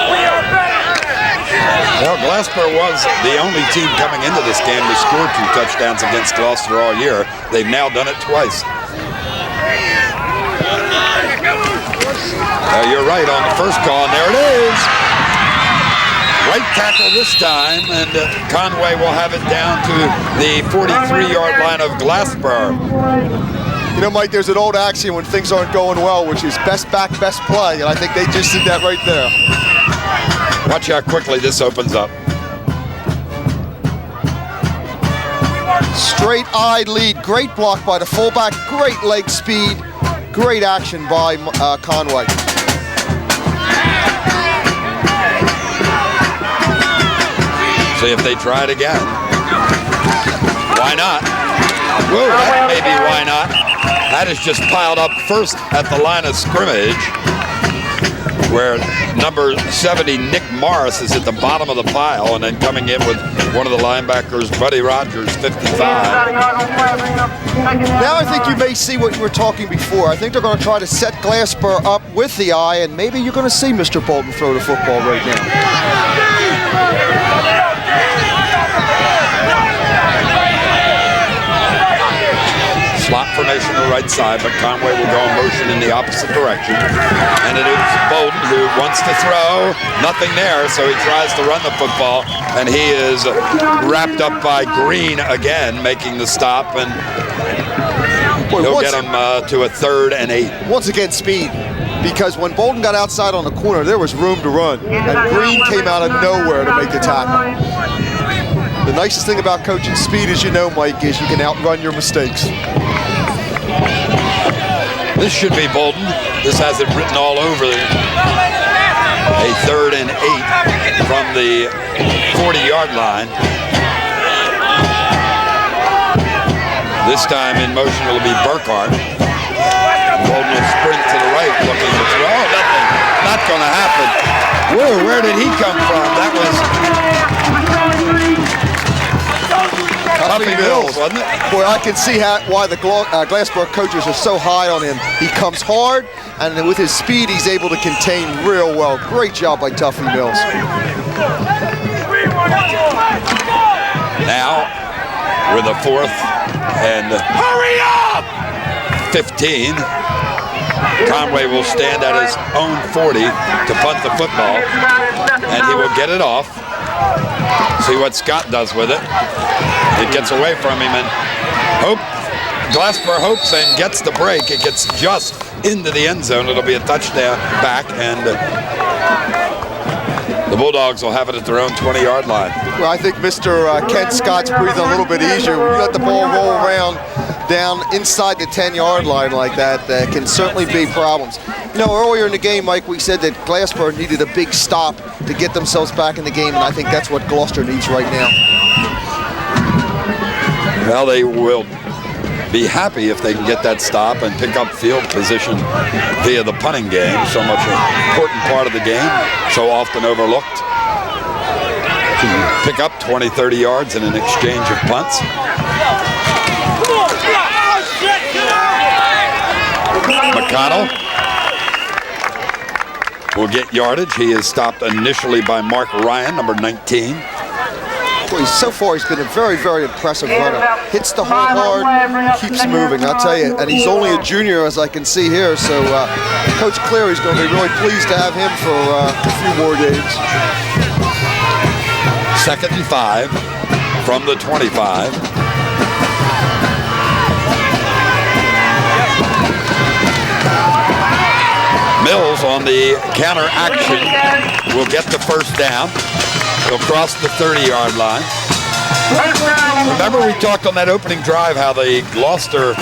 We are better. Well, Glassboro was the only team coming into this game to score 2 touchdowns against Gloucester all year. They've now done it twice. You're right on the first call, and there it is. Right tackle this time, and Conway will have it down to the 43-yard line of Glassboro. You know, Mike, there's an old axiom when things aren't going well, which is best back, best play, and I think they just did that right there. Watch how quickly this opens up. Straight-eyed lead, great block by the fullback, great leg speed, great action by Conway. See if they try it again. Why not? Whoa, that may be why not. That is just piled up first at the line of scrimmage, where number 70, Nick Morris, is at the bottom of the pile, and then coming in with one of the linebackers, Buddy Rogers, 55. Now I think you may see what you were talking before. I think they're going to try to set Glassboro up with the eye, and maybe you're going to see Mr. Bolton throw the football right now. Slot formation on the right side, but Conway will go in motion in the opposite direction. And it is Bolden who wants to throw. Nothing there, so he tries to run the football, and he is wrapped up by Green again, making the stop, and he'll get him to a 3rd and 8. Once again, speed. Because when Bolden got outside on the corner, there was room to run. And Green came out of nowhere to make the tackle. The nicest thing about coaching speed, as you know, Mike, is you can outrun your mistakes. This should be Bolden. This has it written all over it. A 3rd and 8 from the 40-yard line. This time in motion will be Burkhart. Bolden will sprint to the right, looking to throw. Oh, nothing. Not going to happen. Whoa, where did he come from? That was Tuffy Mills, wasn't it? Boy, I can see why the Glassboro coaches are so high on him. He comes hard, and with his speed, he's able to contain real well. Great job by Tuffy Mills. Now, with a 4th and 15, Conway will stand at his own 40 to punt the football, and he will get it off. See what Scott does with it. It gets away from him, and Glassboro hopes and gets the break. It gets just into the end zone. It'll be a touchdown back, and the Bulldogs will have it at their own 20-yard line. Well, I think Mr. Kent Scott's breathing a little bit easier. When you let the ball roll around down inside the 10-yard line like that, can certainly be problems. You know, earlier in the game, Mike, we said that Glassboro needed a big stop to get themselves back in the game, and I think that's what Gloucester needs right now. Well, they will be happy if they can get that stop and pick up field position via the punting game, so much an important part of the game, so often overlooked. To pick up 20, 30 yards in an exchange of punts. McConnell will get yardage. He is stopped initially by Mark Ryan, number 19. Boy, so far he's been a very, very impressive runner. Hits the hole hard, keeps moving, I'll tell you. And he's only a junior, as I can see here, so Coach Cleary's going to be really pleased to have him for a few more games. 2nd and 5 from the 25. Mills on the counter action will get the first down. He'll cross the 30-yard line. Remember we talked on that opening drive how the Gloucester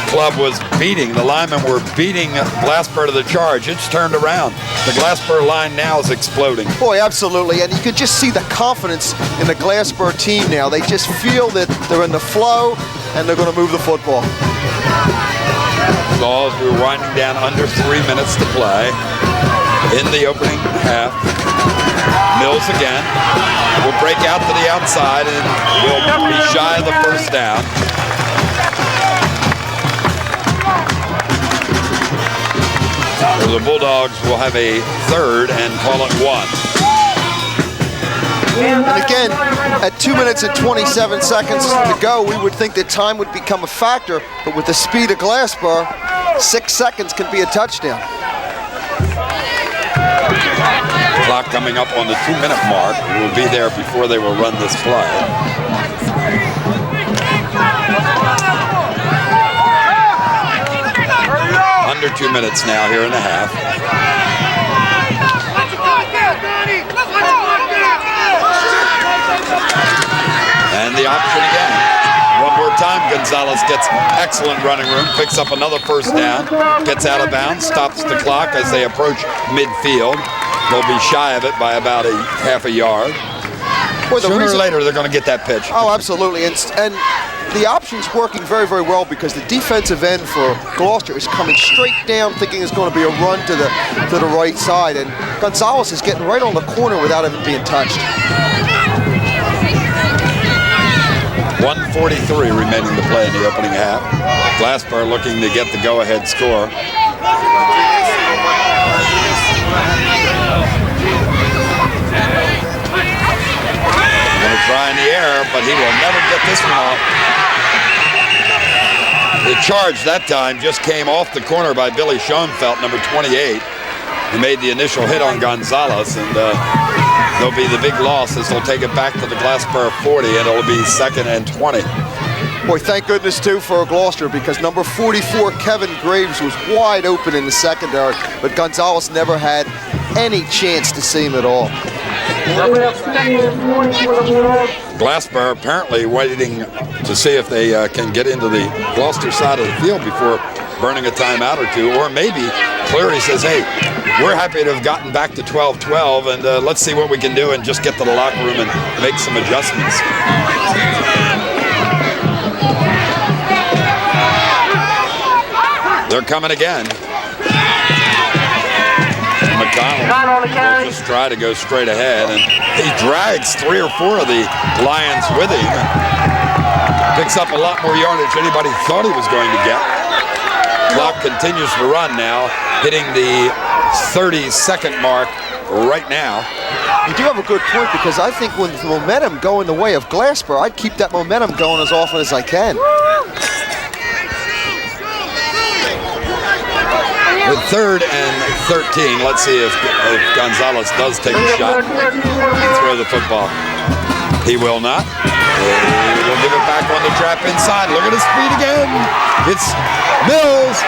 club was beating, the linemen were beating Glassboro to the charge. It's turned around. The Glassboro line now is exploding. Boy, absolutely, and you could just see the confidence in the Glassboro team now. They just feel that they're in the flow and they're going to move the football. So as we're winding down under 3 minutes to play in the opening half. Mills again will break out to the outside and will be shy of the first down. So the Bulldogs will have a 3rd and call it 1. And again, at 2 minutes and 27 seconds to go, we would think that time would become a factor, but with the speed of Glassboro, 6 seconds can be a touchdown. Clock coming up on the 2-minute mark. We'll be there before they will run this play. Under 2 minutes now here in the half. And the option again. One more time, Gonzalez gets excellent running room, picks up another first down, gets out of bounds, stops the clock as they approach midfield. They'll be shy of it by about a half a yard. Well, sooner or later, they're going to get that pitch. Oh, absolutely. And the option's working very, very well because the defensive end for Gloucester is coming straight down, thinking it's going to be a run to the right side. And Gonzalez is getting right on the corner without even being touched. 1:43 remaining to play in the opening half. Glassboro looking to get the go-ahead score. Going to try in the air, but he will never get this one off. The charge that time just came off the corner by Billy Schoenfeld, number 28. He made the initial hit on Gonzalez, and there'll be the big loss as they'll take it back to the Glassboro 40, and it'll be 2nd and 20. Boy, thank goodness, too, for Gloucester, because number 44, Kevin Graves, was wide open in the secondary, but Gonzalez never had any chance to see him at all. Glassboro apparently waiting to see if they can get into the Gloucester side of the field before burning a timeout or two, or maybe Cleary says, hey, we're happy to have gotten back to 12-12, and let's see what we can do and just get to the locker room and make some adjustments. They're coming again. McConnell will just try to go straight ahead, and he drags 3 or 4 of the Lions with him. Picks up a lot more yardage than anybody thought he was going to get. Clock continues to run now, hitting the 30-second mark right now. You do have a good point, because I think with the momentum going the way of Glassboro, I'd keep that momentum going as often as I can. With 3rd and 13, let's see if Gonzalez does take a shot and throw the football. He will not. He will give it back on the trap inside. Look at his speed again. It's Mills.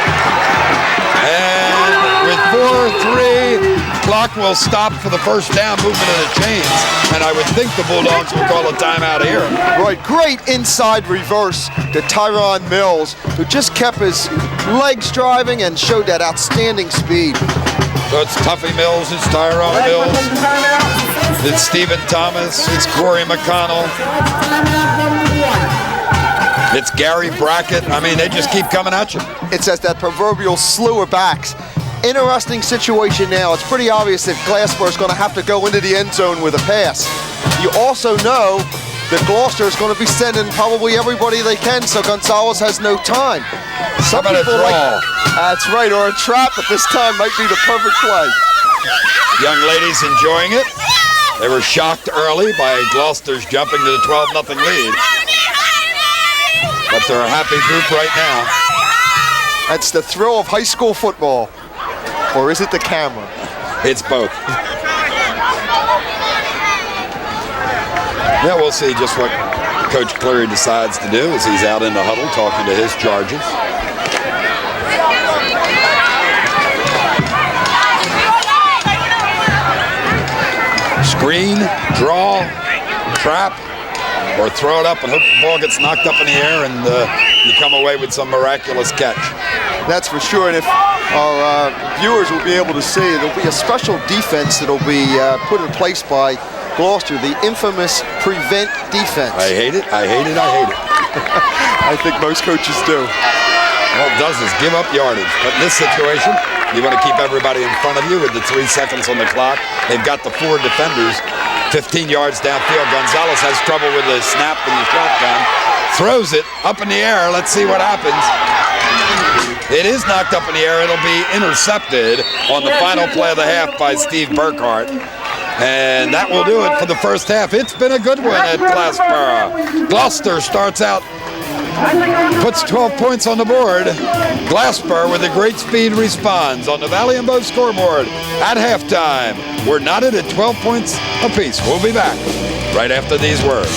And with 4-3, clock will stop for the first down, movement of the chains. And I would think the Bulldogs will call a timeout here. Right, great inside reverse to Tyron Mills, who just kept his legs driving and showed that outstanding speed. So it's Tuffy Mills, it's Tyrone Mills, it's Stephen Thomas, it's Corey McConnell, it's Gary Brackett. I mean, they just keep coming at you. It's as that proverbial slew of backs. Interesting situation now. It's pretty obvious that Glassboro is going to have to go into the end zone with a pass. You also know that Gloucester is going to be sending probably everybody they can, so Gonzalez has no time. Some people like, that's right, or a trap at this time might be the perfect play. Young ladies enjoying it. They were shocked early by Gloucester's jumping to the 12-0 lead. But they're a happy group right now. That's the thrill of high school football. Or is it the camera? It's both. Yeah, we'll see just what Coach Cleary decides to do as he's out in the huddle talking to his charges. Screen, draw, trap, or throw it up and hope the ball gets knocked up in the air and you come away with some miraculous catch. That's for sure, and if our viewers will be able to see, there'll be a special defense that'll be put in place by Gloucester, the infamous prevent defense. I hate it, I hate it, I hate it. I think most coaches do. All it does is give up yardage, but in this situation, you want to keep everybody in front of you with the 3 seconds on the clock. They've got the 4 defenders 15 yards downfield. Gonzalez has trouble with the snap and the shotgun. Throws it up in the air. Let's see what happens. It is knocked up in the air. It'll be intercepted on the final play of the half by Steve Burkhart. And that will do it for the first half. It's been a good one at Glassboro. Gloucester starts out, puts 12 points on the board. Glassboro with a great speed responds on the Valley and Bow scoreboard at halftime. We're knotted at 12 points apiece. We'll be back right after these words.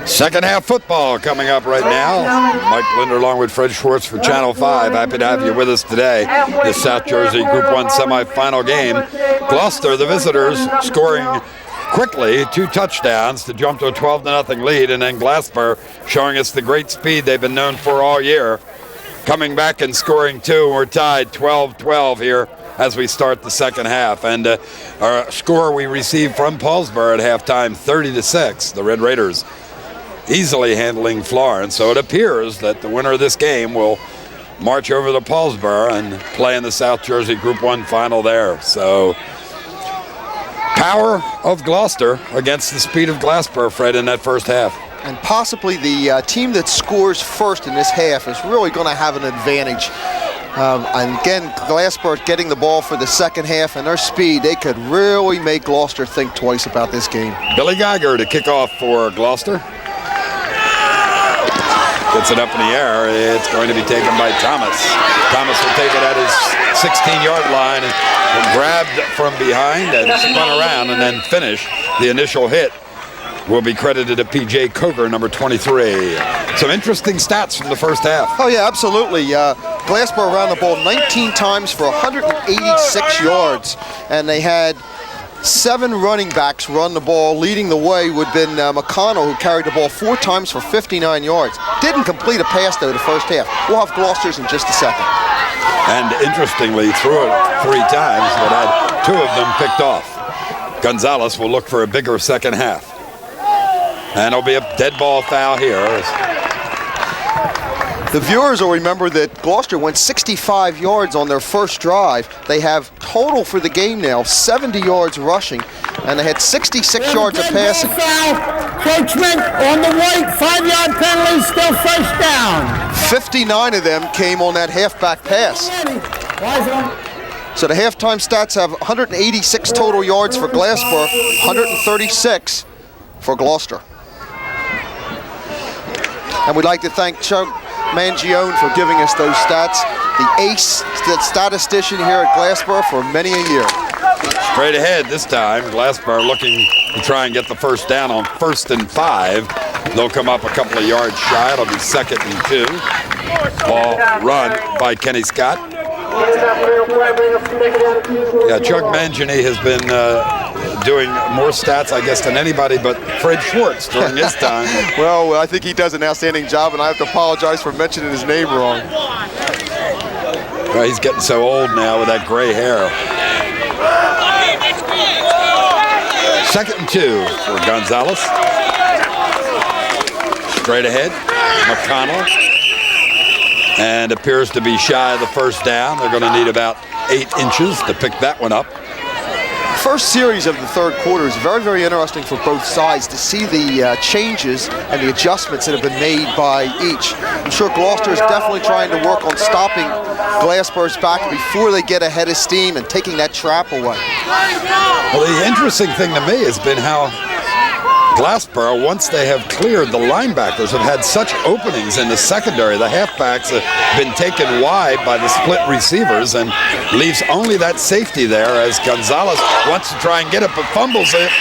Second half football coming up right now. Mike Linder along with Fred Schwartz for Channel 5. Happy to have you with us today. The South Jersey Group 1 semifinal game. Gloucester, the visitors, scoring quickly 2 touchdowns to jump to a 12-0 lead, and then Glassboro showing us the great speed they've been known for all year. Coming back and scoring 2. We're tied 12-12 here as we start the second half. And our score we received from Paulsboro at halftime, 30-6. The Red Raiders easily handling Florence, so it appears that the winner of this game will march over to Paulsboro and play in the South Jersey Group 1 final there. So, power of Gloucester against the speed of Glassboro, Fred, in that first half. And possibly the team that scores first in this half is really going to have an advantage. And again, Glassboro getting the ball for the second half, and their speed, they could really make Gloucester think twice about this game. Billy Geiger to kick off for Gloucester. Gets it up in the air. It's going to be taken by Thomas. Thomas will take it at his 16-yard line and grabbed from behind and spun around and then finish. The initial hit will be credited to P.J. Coger, number 23. Some interesting stats from the first half. Oh, yeah, absolutely. Glassboro ran the ball 19 times for 186 yards, and they had 7 running backs run the ball. Leading the way would have been McConnell, who carried the ball 4 times for 59 yards. Didn't complete a pass, though, the first half. We'll have Gloucester's in just a second. And interestingly, threw it 3 times, but had 2 of them picked off. Gonzalez will look for a bigger second half. And it'll be a dead ball foul here. The viewers will remember that Gloucester went 65 yards on their first drive. They have total for the game now 70 yards rushing, and they had 66 yards of passing. Coachman on the white, 5-yard penalty, still first down. 59 of them came on that halfback pass. So the halftime stats have 186 total yards for Glassboro, 136 for Gloucester. And we'd like to thank Chuck Mangione for giving us those stats, the ace statistician here at Glassboro for many a year. Straight ahead this time, Glassboro looking to try and get the first down on 1st and 5. They'll come up a couple of yards shy. It'll be 2nd and 2. Ball run by Kenny Scott. Yeah, Chuck Mangione has been doing more stats, I guess, than anybody but Fred Schwartz during his time. Well, I think he does an outstanding job, and I have to apologize for mentioning his name wrong. Well, he's getting so old now with that gray hair. 2nd and 2 for Gonzalez. Straight ahead, McConnell. And appears to be shy of the first down. They're going to need about 8 inches to pick that one up. First series of the third quarter is very, very interesting for both sides to see the changes and the adjustments that have been made by each. I'm sure Gloucester is definitely trying to work on stopping Glassboro's back before they get ahead of steam and taking that trap away. Well, the interesting thing to me has been how Glassboro, once they have cleared the linebackers, have had such openings in the secondary. The halfbacks have been taken wide by the split receivers and leaves only that safety there as Gonzalez wants to try and get it but fumbles it.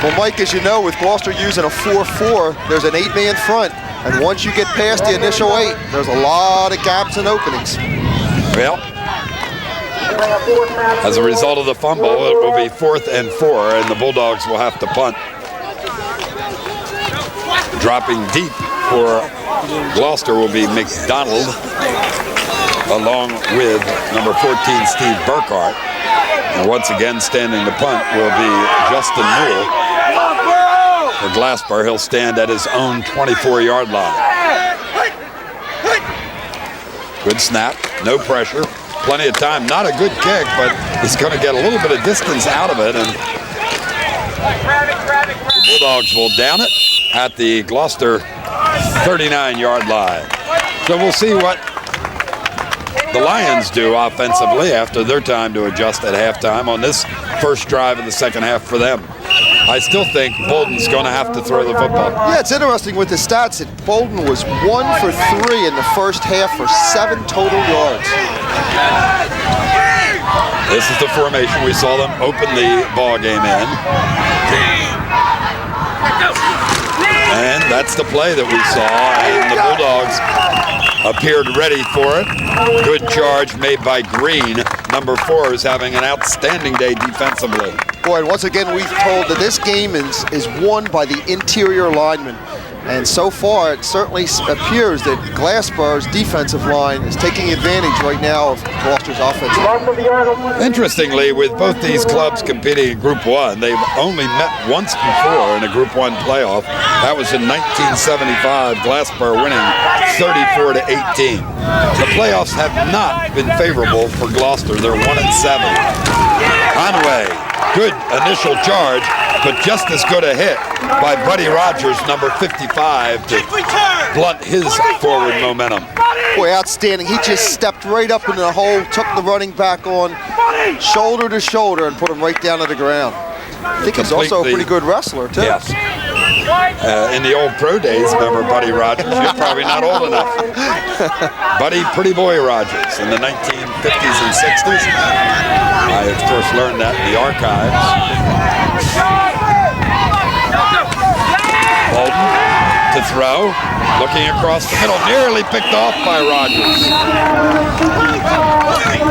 Well, Mike, as you know, with Gloucester using a 4-4, there's an 8-man front. And once you get past the initial 8, there's a lot of gaps and openings. Well, as a result of the fumble, it will be 4th and 4, and the Bulldogs will have to punt. Dropping deep for Gloucester will be McDonald, along with number 14, Steve Burkhart. And once again, standing the punt will be Justin Newell. For Glassboro, he'll stand at his own 24-yard line. Good snap, no pressure. Plenty of time, not a good kick, but he's going to get a little bit of distance out of it, and the Bulldogs will down it at the Gloucester 39-yard line. So we'll see what the Lions do offensively after their time to adjust at halftime on this first drive of the second half for them. I still think Bolden's going to have to throw the football. Yeah, it's interesting with the stats that Bolden was 1 for 3 in the first half for 7 total yards. This is the formation we saw them open the ball game in. And that's the play that we saw, and the Bulldogs appeared ready for it. Good charge made by Green. Number 4 is having an outstanding day defensively. Boy, and once again, we've told that this game is won by the interior linemen. And so far, it certainly appears that Glassboro's defensive line is taking advantage right now of Gloucester's offense. Interestingly, with both these clubs competing in Group 1, they've only met once before in a Group 1 playoff. That was in 1975, Glassboro winning 34-18. The playoffs have not been favorable for Gloucester. They're 1-7. Conway, good initial charge, but just as good a hit by Buddy Rogers, number 55, to blunt his forward momentum. Boy, outstanding. He just stepped right up into the hole, took the running back on shoulder to shoulder and put him right down to the ground. I think he's also a pretty good wrestler, too. Yes. In the old pro days, remember Buddy Rogers? You're probably not old enough. Buddy Pretty Boy Rogers in the 1950s and 60s. I, of course, learned that in the archives. Bolden to throw, looking across the middle, nearly picked off by Rogers.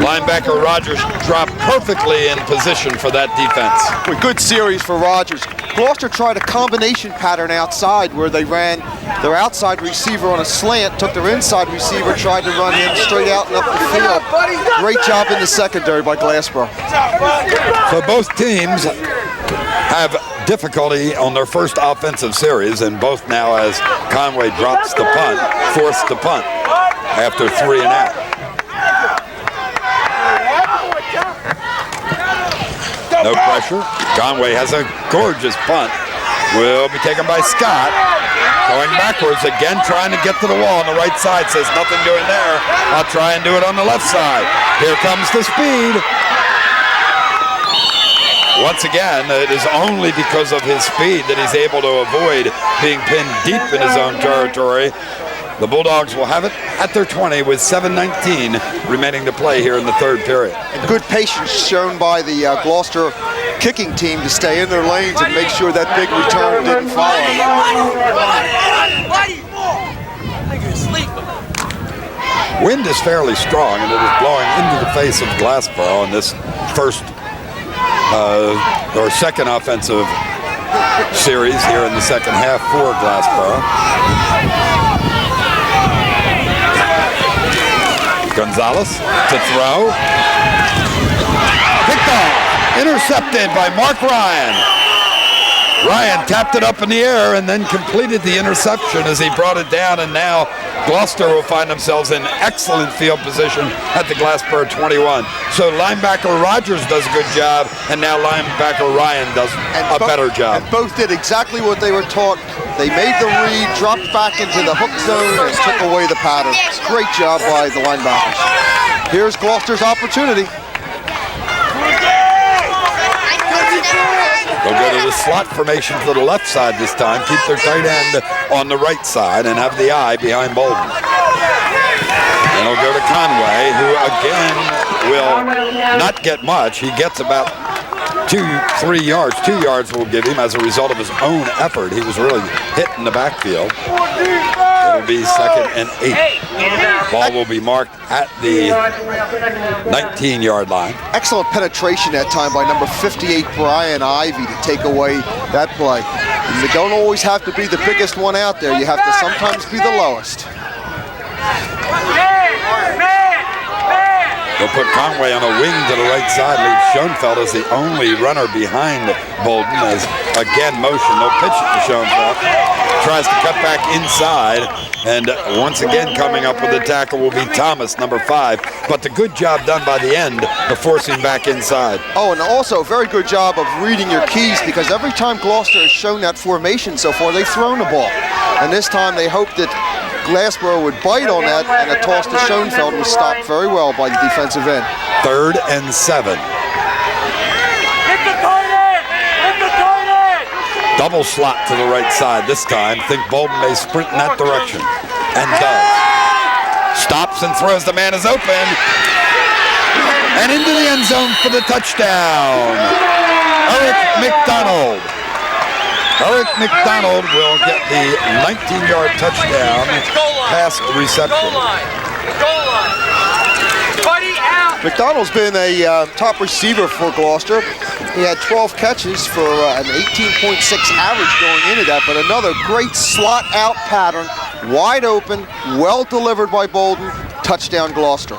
Linebacker Rogers dropped perfectly in position for that defense. Good series for Rogers. Gloucester tried a combination pattern outside where they ran their outside receiver on a slant, took their inside receiver, tried to run him straight out and up the field. Great job in the secondary by Glassboro. So both teams have difficulty on their first offensive series, and both now, as Conway drops the punt, forced to punt after 3 and out. No pressure. Conway has a gorgeous punt. Will be taken by Scott. Going backwards again, trying to get to the wall on the right side. Says nothing doing there. I'll try and do it on the left side. Here comes the speed. Once again, it is only because of his speed that he's able to avoid being pinned deep in his own territory. The Bulldogs will have it at their 20 with 7:19 remaining to play here in the third period. And good patience shown by the Gloucester kicking team to stay in their lanes and make sure that big return didn't follow. Wind is fairly strong, and it is blowing into the face of Glassboro on this first or second offensive series here in the second half for Glassboro. Gonzalez to throw. Picked off. Intercepted by Mark Ryan. Ryan tapped it up in the air and then completed the interception as he brought it down, and now Gloucester will find themselves in excellent field position at the Glassboro 21. So linebacker Rogers does a good job, and now linebacker Ryan does a better job. And both did exactly what they were taught. They made the read, dropped back into the hook zone, and took away the pattern. Great job by the linebackers. Here's Gloucester's opportunity. They'll go to the slot formation to the left side this time, keep their tight end on the right side, and have the eye behind Bolden. And they'll go to Conway, who again will not get much. He gets about 2 yards. 2 yards will give him as a result of his own effort. He was really hit in the backfield. It'll be 2nd and 8. Ball will be marked at the 19-yard line. Excellent penetration that time by number 58, Brian Ivey, to take away that play. And you don't always have to be the biggest one out there. You have to sometimes be the lowest. They'll put Conway on a wing to the right side, leave Schoenfeld as the only runner behind Bolden as, again, motion. They'll pitch it to Schoenfeld. Tries to cut back inside, and once again coming up with the tackle will be Thomas, number 5. But the good job done by the end to force him back inside. Oh, and also a very good job of reading your keys, because every time Gloucester has shown that formation so far, they've thrown the ball. And this time they hoped that Glassboro would bite on that, and a toss to Schoenfeld was stopped very well by the defensive end. 3rd and 7. Double slot to the right side this time. Think Bolden may sprint in that direction, and does. Stops and throws. The man is open, and into the end zone for the touchdown. Eric McDonald. Eric McDonald will get the 19-yard touchdown pass reception. Goal line. Buddy out. McDonald's been a top receiver for Gloucester. He had 12 catches for an 18.6 average going into that, but another great slot out pattern, wide open, well delivered by Bolden, touchdown Gloucester.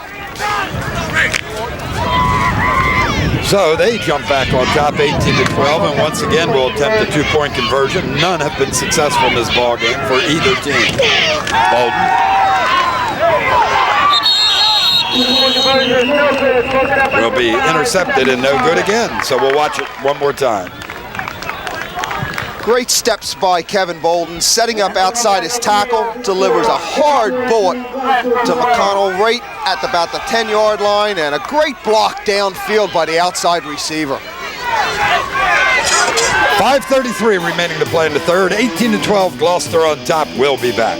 So they jump back on top 18-12, and once again will attempt a 2-point conversion. None have been successful in this ball game for either team. Bolden will be intercepted and no good again, so we'll watch it one more time. Great steps by Kevin Bolden, setting up outside his tackle, delivers a hard bullet to McConnell right at about the 10-yard line, and a great block downfield by the outside receiver. 5:33 remaining to play in the third. 18-12, Gloucester on top. We'll be back.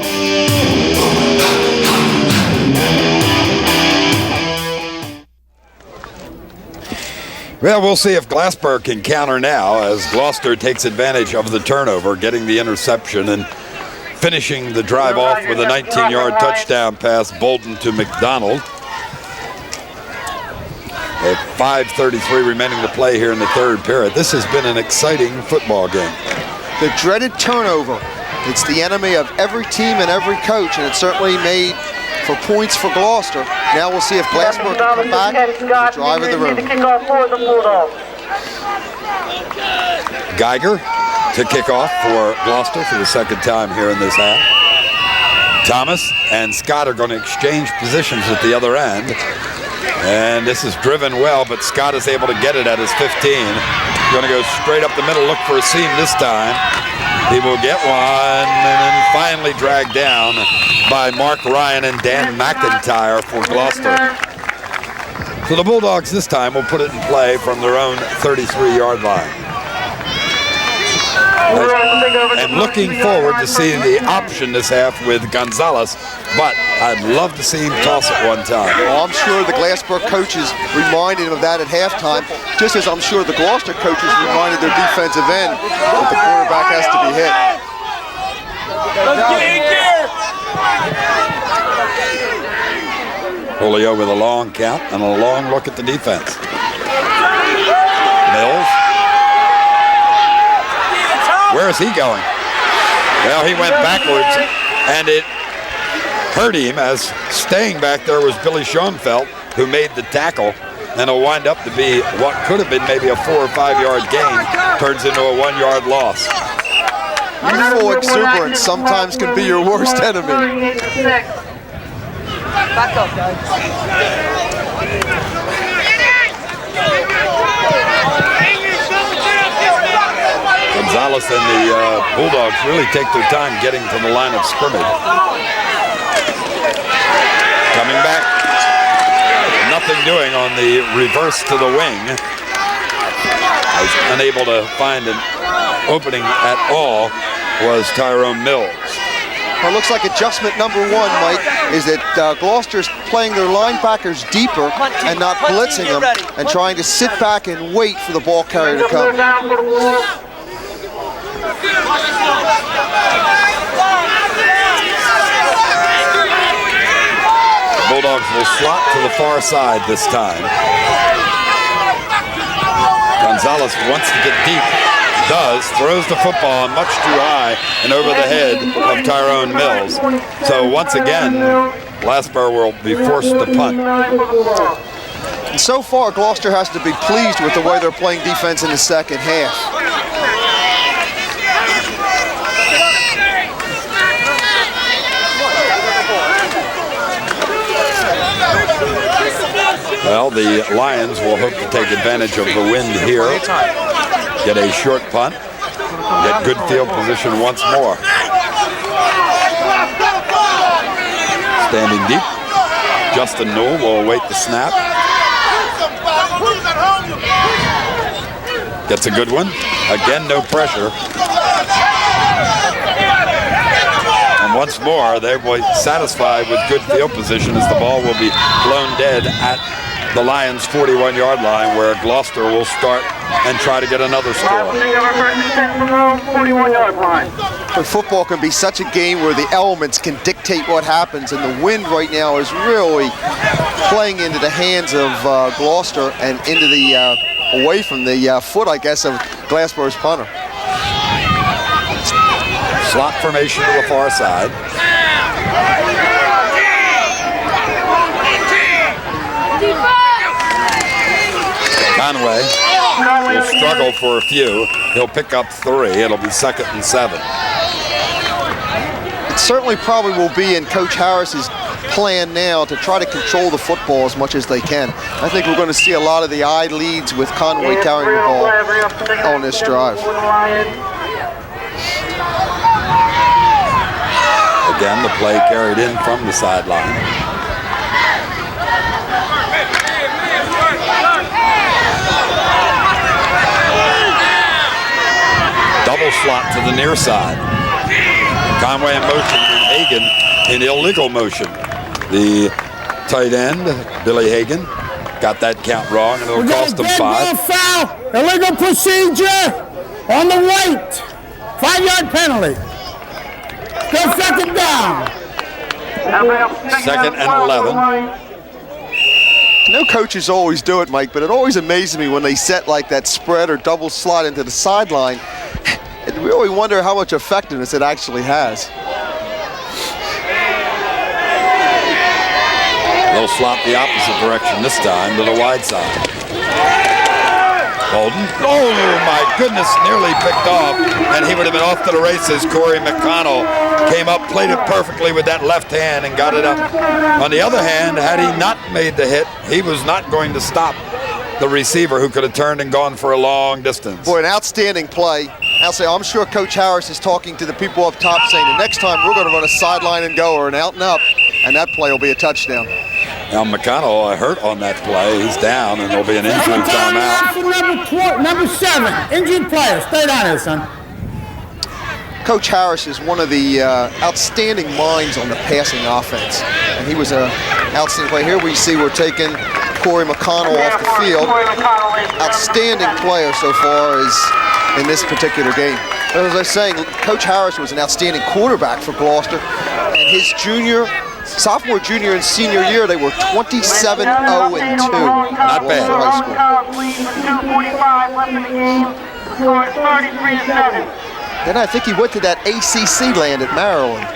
Well, we'll see if Glassboro can counter now as Gloucester takes advantage of the turnover, getting the interception and finishing the drive off with a 19-yard touchdown pass, Bolden to McDonald. At 5:33 remaining to play here in the third period. This has been an exciting football game. The dreaded turnover. It's the enemy of every team and every coach, and it certainly made for points for Gloucester. Now we'll see if Glassboro can come back and drive in the room. Geiger to kick off for Gloucester for the second time here in this half. Thomas and Scott are going to exchange positions at the other end. And this is driven well, but Scott is able to get it at his 15. Going to go straight up the middle, look for a seam this time. He will get one, and then finally dragged down by Mark Ryan and Dan McIntyre for Gloucester. So the Bulldogs this time will put it in play from their own 33-yard line. And looking forward to seeing the option this half with Gonzalez, but I'd love to see him toss it one time. Well, I'm sure the Glassboro coaches reminded him of that at halftime, just as I'm sure the Gloucester coaches reminded their defensive end that the quarterback has to be hit. Julio with a long count and a long look at the defense. Mills. Where is he going? Well, he went backwards, and it hurt him as staying back there was Billy Schoenfeld, who made the tackle. and it'll wind up to be what could have been maybe a 4 or 5 yard gain, turns into a 1 yard loss. Youthful exuberance sometimes can be your worst enemy. Back up, guys. Gonzalez and the Bulldogs really take their time getting to the line of scrimmage. Coming back. Nothing doing on the reverse to the wing. Was unable to find an opening at all was Tyrone Mills. Well, it looks like adjustment number one, Mike, is that Gloucester's playing their linebackers deeper and not blitzing them and trying to sit back and wait for the ball carrier to come. The Bulldogs will slot to the far side this time. Gonzalez wants to get deep. Does, throws the football much too high and over the head of Tyrone Mills. So once again, Glassboro will be forced to punt. And so far, Gloucester has to be pleased with the way they're playing defense in the second half. Well, the Lions will hope to take advantage of the wind here. Get a short punt. Get good field position once more. Standing deep. Justin Newell will await the snap. Gets a good one. Again, no pressure. And once more, they will be satisfied with good field position as the ball will be blown dead at the Lions' 41-yard line, where Gloucester will start and try to get another score. But football can be such a game where the elements can dictate what happens, and the wind right now is really playing into the hands of Gloucester and into the away from the foot, I guess, of Glassboro's punter. Slot formation to the far side. Conway will struggle for a few. He'll pick up 3. It'll be 2nd and 7. It certainly probably will be in Coach Harris's plan now to try to control the football as much as they can. I think we're going to see a lot of the eye leads with Conway carrying the ball on this drive. Again, the play carried in from the sideline. Double slot to the near side. Conway in motion and Hagan in illegal motion. The tight end, Billy Hagan, got that count wrong, and it'll cost him 5. Foul, illegal procedure on the white. 5-yard penalty. Go 2nd down. 2nd and 11. No coaches always do it, Mike, but it always amazes me when they set like that spread or double slot into the sideline. And we really wonder how much effectiveness it actually has. They'll slot the opposite direction this time to the wide side. Bolden. Oh my goodness, nearly picked off, and he would have been off to the races. Corey McConnell came up, played it perfectly with that left hand and got it up. On the other hand, had he not made the hit, he was not going to stop the receiver, who could have turned and gone for a long distance. Boy, an outstanding play. I'm sure Coach Harris is talking to the people up top saying the next time we're going to run a sideline and go or an out and up, and that play will be a touchdown. Now McConnell hurt on that play. He's down, and there'll be an injury timeout. Number 7, injured player. Stay down here, son. Coach Harris is one of the outstanding minds on the passing offense, and he was an outstanding player. Here we see we're taking Corey McConnell off the field. Outstanding player so far in this particular game. But as I was saying, Coach Harris was an outstanding quarterback for Gloucester, and his sophomore, junior, and senior year, they were 27-0-2. Not bad. High school. Then I think he went to that ACC land at Maryland.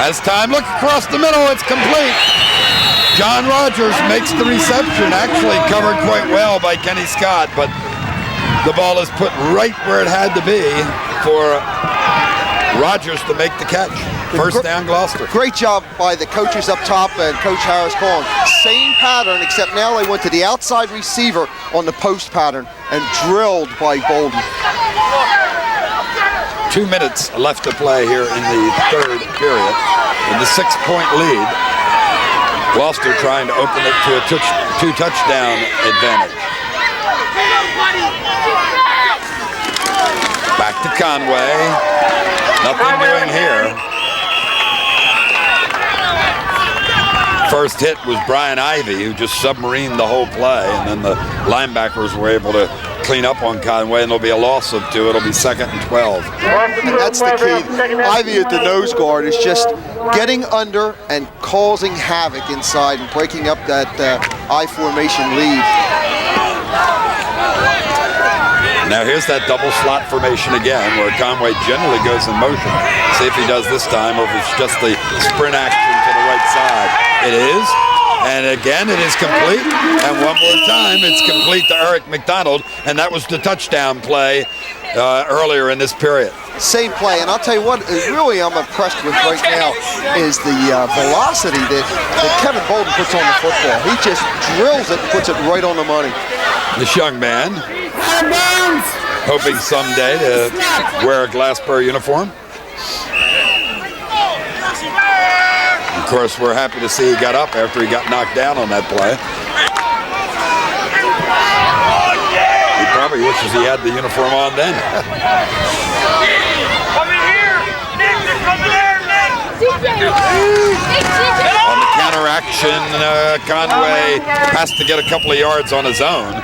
Has time, look across the middle, it's complete. John Rogers makes the reception, actually covered quite well by Kenny Scott, but the ball is put right where it had to be for Rogers to make the catch. First down, Gloucester. Great job by the coaches up top and Coach Harris calling. Same pattern, except now they went to the outside receiver on the post pattern and drilled by Bolden. 2 minutes left to play here in the third period. In the 6-point lead, Gloucester trying to open it to a two-touchdown advantage. Back to Conway. Nothing doing here. First hit was Brian Ivey, who just submarined the whole play, and then the linebackers were able to clean up on Conway, and there'll be a loss of 2. It'll be 2nd and 12. And that's the key. Ivey at the nose guard is just getting under and causing havoc inside and breaking up that I formation lead. Now here's that double slot formation again, where Conway generally goes in motion. See if he does this time, or if it's just the sprint action to the right side. It is, and again it is complete, and one more time it's complete to Eric McDonald, and that was the touchdown play earlier in this period. Same play, and I'll tell you what, really I'm impressed with right now is the velocity that Kevin Bolden puts on the football. He just drills it and puts it right on the money. This young man, hoping someday to wear a Glassboro uniform. Of course, we're happy to see he got up after he got knocked down on that play. He probably wishes he had the uniform on then. Come in here! Nick, they're coming there, Nick! On the counteraction, Conway has to get a couple of yards on his own.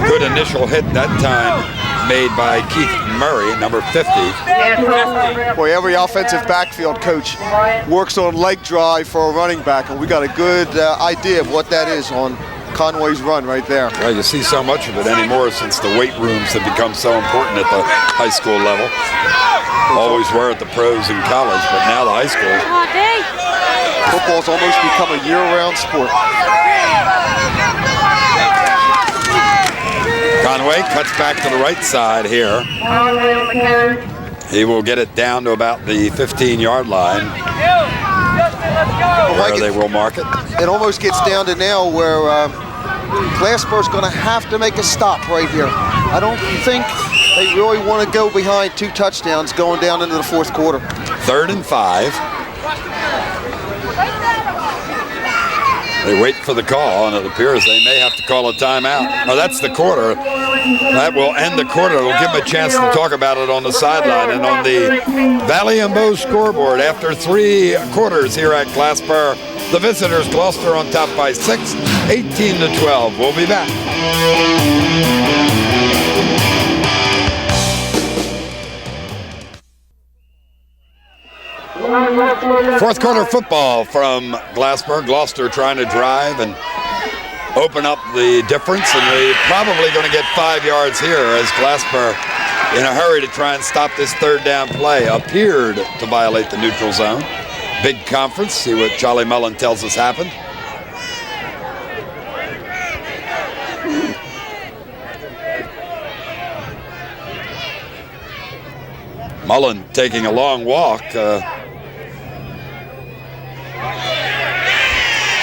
Good initial hit that time made by Keith Murray, number 50. Boy, every offensive backfield coach works on leg drive for a running back, and we got a good idea of what that is on Conway's run right there. Well, you see so much of it anymore since the weight rooms have become so important at the high school level. Always were at the pros in college, but now the high school. Football's almost become a year-round sport. Conway cuts back to the right side here. He will get it down to about the 15-yard line, where they will mark it. It almost gets down to now where Glassboro's going to have to make a stop right here. I don't think they really want to go behind 2 touchdowns going down into the fourth quarter. 3rd and 5. They wait for the call, and it appears they may have to call a timeout. Oh, that's the quarter. That will end the quarter. It'll give them a chance to talk about it on the sideline and on the Valley and Bow scoreboard. After 3 quarters here at Glassboro, the visitors, Gloucester, on top by 6, 18-12. We'll be back. Fourth quarter football from Glassboro. Gloucester trying to drive and open up the difference, and they're probably going to get 5 yards here as Glassboro, in a hurry to try and stop this 3rd down play, appeared to violate the neutral zone. Big conference. See what Charlie Mullen tells us happened. Mullen taking a long walk.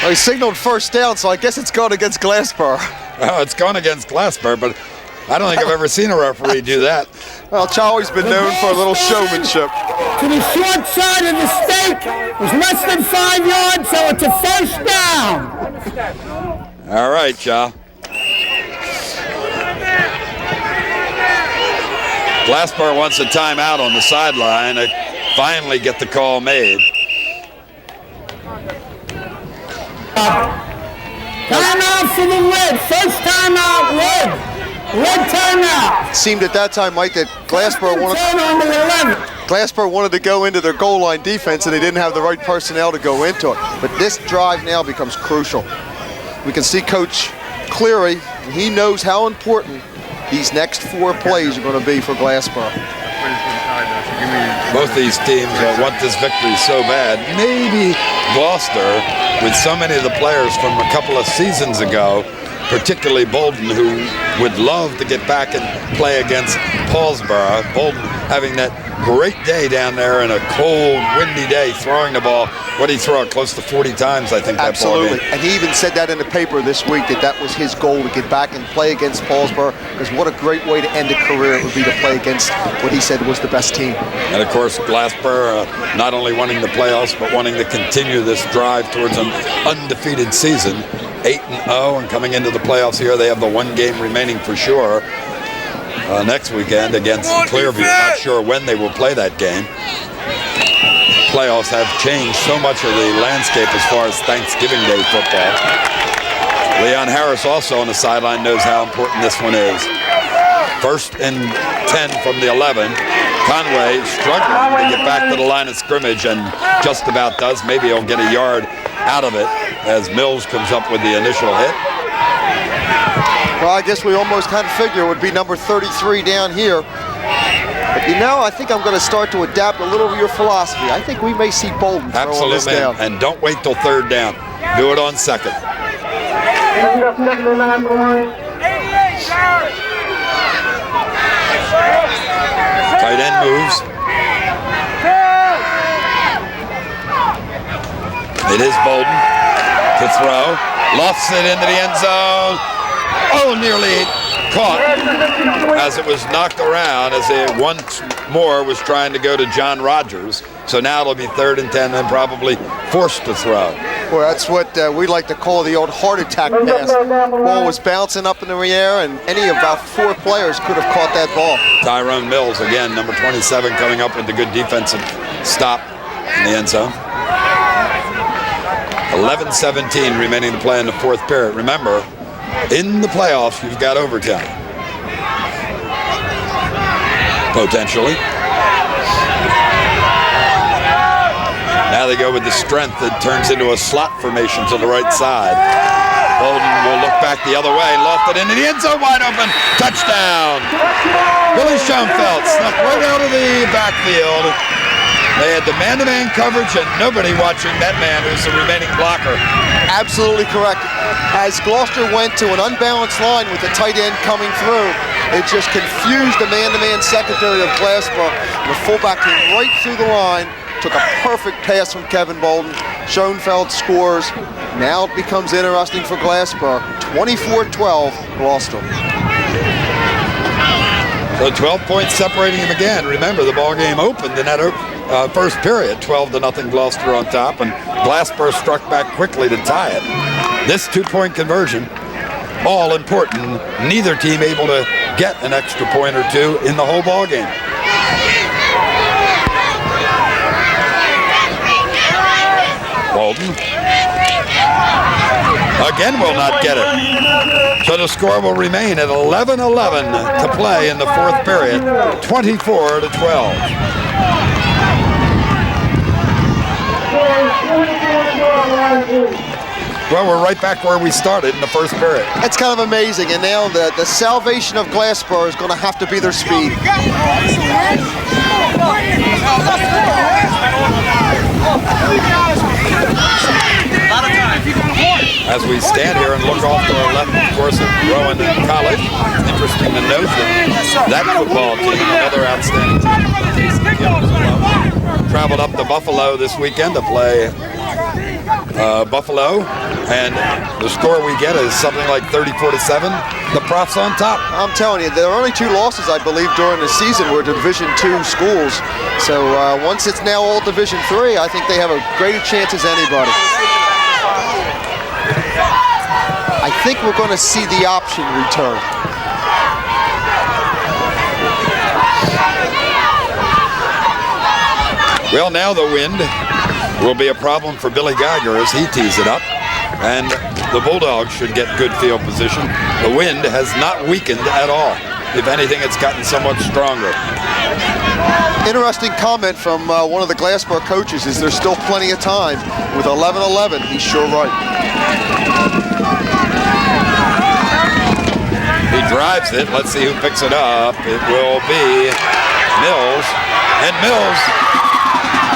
Well, he signaled 1st down, so I guess it's going against Glassboro. Well, it's gone against Glassboro, but I don't think I've ever seen a referee do that. Well, Charlie's been known for a little showmanship. To the short side of the stake. It was less than 5 yards, so it's a 1st down. All right, Cha. Glassboro wants a timeout on the sideline. They finally get the call made. Timeout for the Red. First timeout, Red. Red timeout. It seemed at that time, Mike, that Glassboro wanted to go into their goal line defense, and they didn't have the right personnel to go into it. But this drive now becomes crucial. We can see Coach Cleary. He knows how important these next 4 plays are going to be for Glassboro. Both these teams want this victory so bad. Maybe Gloucester, with so many of the players from a couple of seasons ago, particularly Bolden, who would love to get back and play against Paulsboro. Bolden having that great day down there in a cold, windy day, throwing the ball. What did he throw it? Close to 40 times, I think, that Absolutely. ball game. And he even said that in the paper this week, that was his goal, to get back and play against Paulsboro, because what a great way to end a career it would be to play against what he said was the best team. And, of course, Glassboro not only wanting the playoffs, but wanting to continue this drive towards an undefeated season. 8-0, and coming into the playoffs here, they have the one game remaining for sure next weekend against Clearview. Not sure when they will play that game. Playoffs have changed so much of the landscape as far as Thanksgiving Day football. Leon Harris also on the sideline knows how important this one is. 1st and 10 from the 11. Conway struggling to get back to the line of scrimmage, and just about does. Maybe he'll get a yard out of it as Mills comes up with the initial hit. Well, I guess we almost kind of figure it would be number 33 down here. But I think I'm going to start to adapt a little of your philosophy. I think we may see Bolden throwing this down. Absolutely, and don't wait till 3rd down. Do it on 2nd. 88, Jared. Tight end moves. It is Bolden to throw. Lofts it into the end zone. Oh, nearly caught as it was knocked around as it once more was trying to go to John Rogers. So now it'll be 3rd and 10 and probably forced to throw. Well, that's what we like to call the old heart attack pass. The ball was bouncing up in the air, and any about 4 players could have caught that ball. Tyrone Mills, again, number 27, coming up with the good defensive stop in the end zone. 11-17 remaining to play in the 4th period. Remember, in the playoffs, you've got overtime. Potentially. Now they go with the strength that turns into a slot formation to the right side. Bolden will look back the other way, lofted into the end zone, wide open, touchdown. Billy Schoenfeld snuck right out of the backfield. They had the man-to-man coverage and nobody watching that man who's the remaining blocker. Absolutely correct. As Gloucester went to an unbalanced line with the tight end coming through, it just confused the man-to-man secondary of Glassboro. The fullback came right through the line, took a perfect pass from Kevin Bolden. Schoenfeld scores. Now it becomes interesting for Glassboro. 24-12, Gloucester. So 12 points separating them again. Remember, the ball game opened in that first period, 12-0 Gloucester on top, and Glassboro struck back quickly to tie it. This 2-point conversion, all important. Neither team able to get an extra point or two in the whole ball game. Bolden again will not get it. So the score will remain at 11-11 to play in the 4th period, 24-12. Well, we're right back where we started in the 1st period. That's kind of amazing, and now the salvation of Glassboro is going to have to be their speed. As we stand here and look off to our left, of course, at Rowan College, it's interesting to note that football team, another outstanding team, traveled up to Buffalo this weekend to play Buffalo, and the score we get is something like 34-7. The Profs on top. I'm telling you, there are only 2 losses, I believe, during the season were Division II schools. So once it's now all Division III, I think they have a greater chance as anybody. I think we're going to see the option return. Well, now the wind will be a problem for Billy Geiger as he tees it up, and the Bulldogs should get good field position. The wind has not weakened at all. If anything, it's gotten somewhat stronger. Interesting comment from one of the Glassboro coaches is there's still plenty of time. With 11-11, he's sure right. He drives it. Let's see who picks it up. It will be Mills. And Mills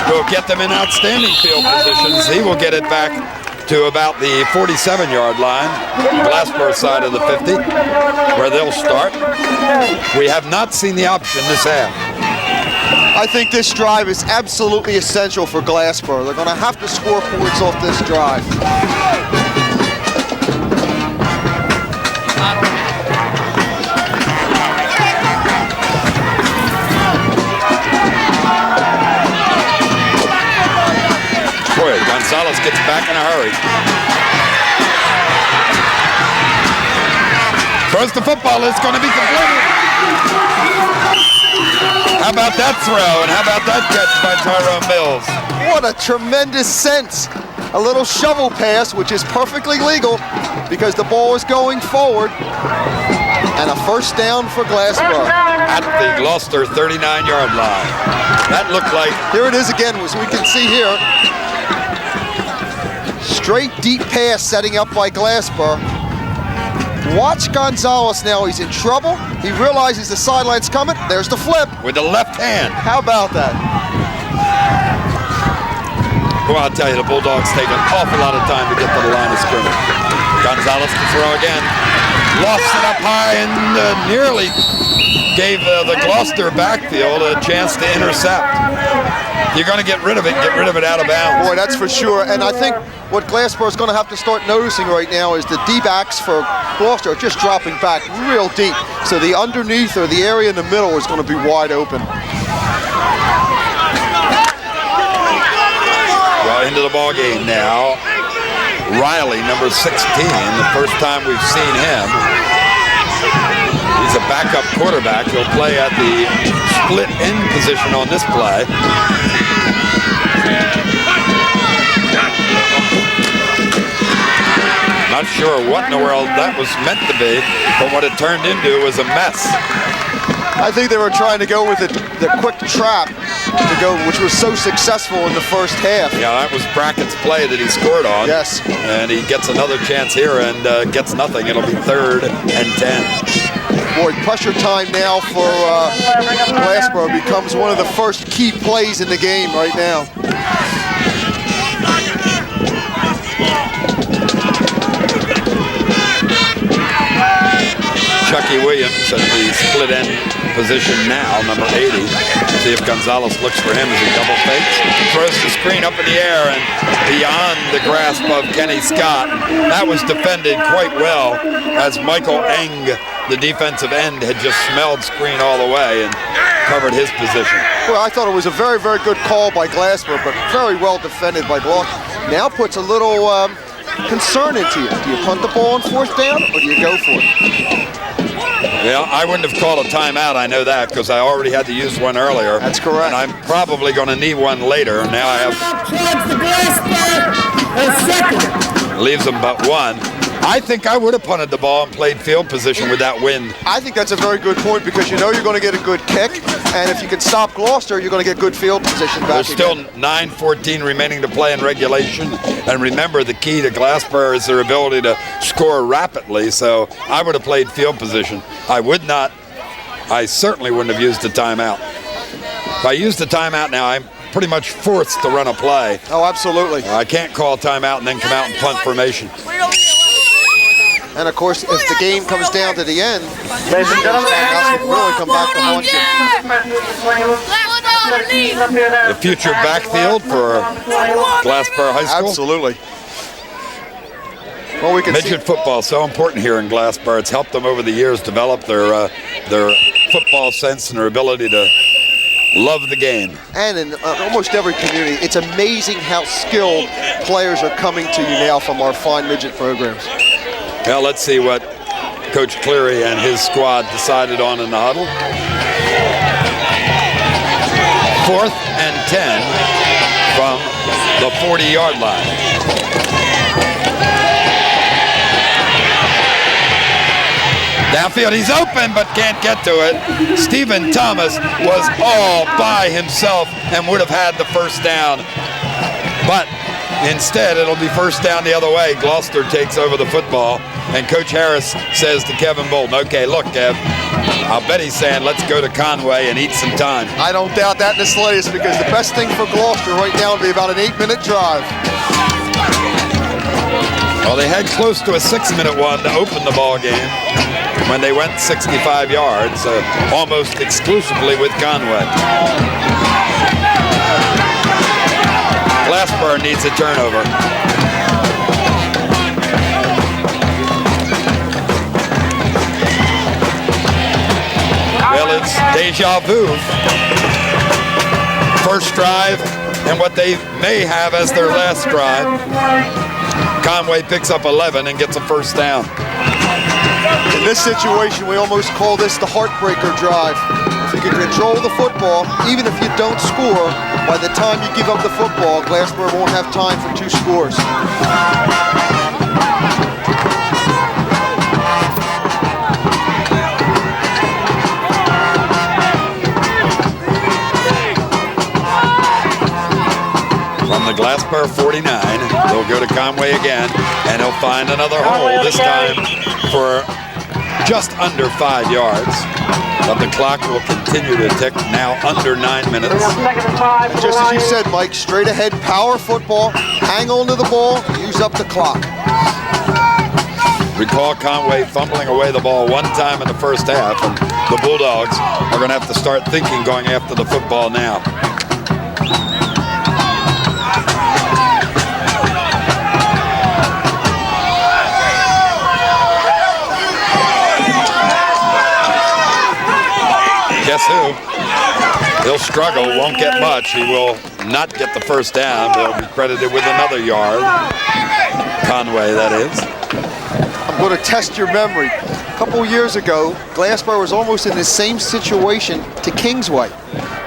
will get them in outstanding field positions. He will get it back to about the 47-yard line, Glassboro side of the 50, where they'll start. We have not seen the option this half. I think this drive is absolutely essential for Glassboro. They're going to have to score points off this drive. Boy, Gonzalez gets back in a hurry. Throws the football. It's going to be completed. How about that throw, and how about that catch by Tyrone Mills? What a tremendous sense. A little shovel pass, which is perfectly legal because the ball is going forward. And a first down for Glassboro. At the Gloucester 39-yard line. That looked like... Here it is again, as we can see here. Straight deep pass setting up by Glassboro. Watch Gonzalez now, he's in trouble. He realizes the sideline's coming. There's the flip. With the left hand. How about that? Well, I'll tell you, the Bulldogs take an awful lot of time to get to the line of scrimmage. Gonzalez to throw again. Lost it up high and nearly gave the Gloucester backfield a chance to intercept. You're going to get rid of it out of bounds. Boy, that's for sure. And I think what Glassboro's going to have to start noticing right now is the D-backs for Gloucester are just dropping back real deep. So the underneath or the area in the middle is going to be wide open. Well, into the ball game now. Riley, number 16, the first time we've seen him. He's a backup quarterback. He'll play at the split end position on this play. Not sure what in the world that was meant to be, but what it turned into was a mess. I think they were trying to go with the quick trap to go, which was so successful in the first half. Yeah, that was Brackett's play that he scored on. Yes. And he gets another chance here and gets nothing. It'll be 3rd and 10. Boy, pressure time now for Glassboro becomes one of the first key plays in the game right now. Chucky Williams at the split end position now, number 80. See if Gonzalez looks for him as he double fakes. Throws the screen up in the air and beyond the grasp of Kenny Scott. That was defended quite well as Michael Eng, the defensive end, had just smelled screen all the way and covered his position. Well, I thought it was a very, very good call by Glassboro, but very well defended by Gloucester. Now puts a little concern into you. Do you punt the ball on 4th down or do you go for it? Well, I wouldn't have called a timeout, I know that, because I already had to use one earlier. That's correct. And I'm probably going to need one later. Now I have... Leaves them but one. I think I would have punted the ball and played field position with that wind. I think that's a very good point because you know you're going to get a good kick, and if you can stop Gloucester, you're going to get good field position back. There's still 9:14 remaining to play in regulation, and remember the key to Glassboro is their ability to score rapidly, so I would have played field position. I certainly wouldn't have used a timeout. If I used a timeout now, I'm pretty much forced to run a play. Oh, absolutely. I can't call a timeout and then come out and punt formation. And of course, if the game comes down to the end, ladies and gentlemen, will really come back to haunt you. The future backfield for Glassboro High School. Absolutely. Well, we can Midget football is so important here in Glassboro. It's helped them over the years develop their football sense and their ability to love the game. And in almost every community, it's amazing how skilled players are coming to you now from our fine midget programs. Well, let's see what Coach Cleary and his squad decided on in the huddle. 4th and 10 from the 40-yard line. Downfield, he's open but can't get to it. Stephen Thomas was all by himself and would have had the first down. But instead, it'll be first down the other way. Gloucester takes over the football And Coach Harris says to Kevin Bolton, okay, look, Kev, I'll bet he's saying let's go to Conway and eat some time. I don't doubt that in the slightest, because the best thing for Gloucester right now would be about an 8-minute drive. Well, they had close to a 6-minute one to open the ball game when they went 65 yards, almost exclusively with Conway. Glassboro needs a turnover. Well, it's deja vu. First drive and what they may have as their last drive. Conway picks up 11 and gets a first down. In this situation, we almost call this the heartbreaker drive. If you can control the football, even if you don't score, by the time you give up the football, Glassboro won't have time for 2 scores. From the Glassboro 49, they'll go to Conway again, and he'll find another hole, this time for just under 5 yards. But the clock will continue to tick, now under 9 minutes. Just as you said, Mike, straight ahead power football, hang on to the ball, use up the clock. Recall Conway fumbling away the ball one time in the first half, and the Bulldogs are going to have to start thinking going after the football now. Guess who? He'll struggle, won't get much. He will not get the first down. They'll be credited with another yard. Conway, that is. I'm going to test your memory. A couple years ago, Glassboro was almost in the same situation to Kingsway.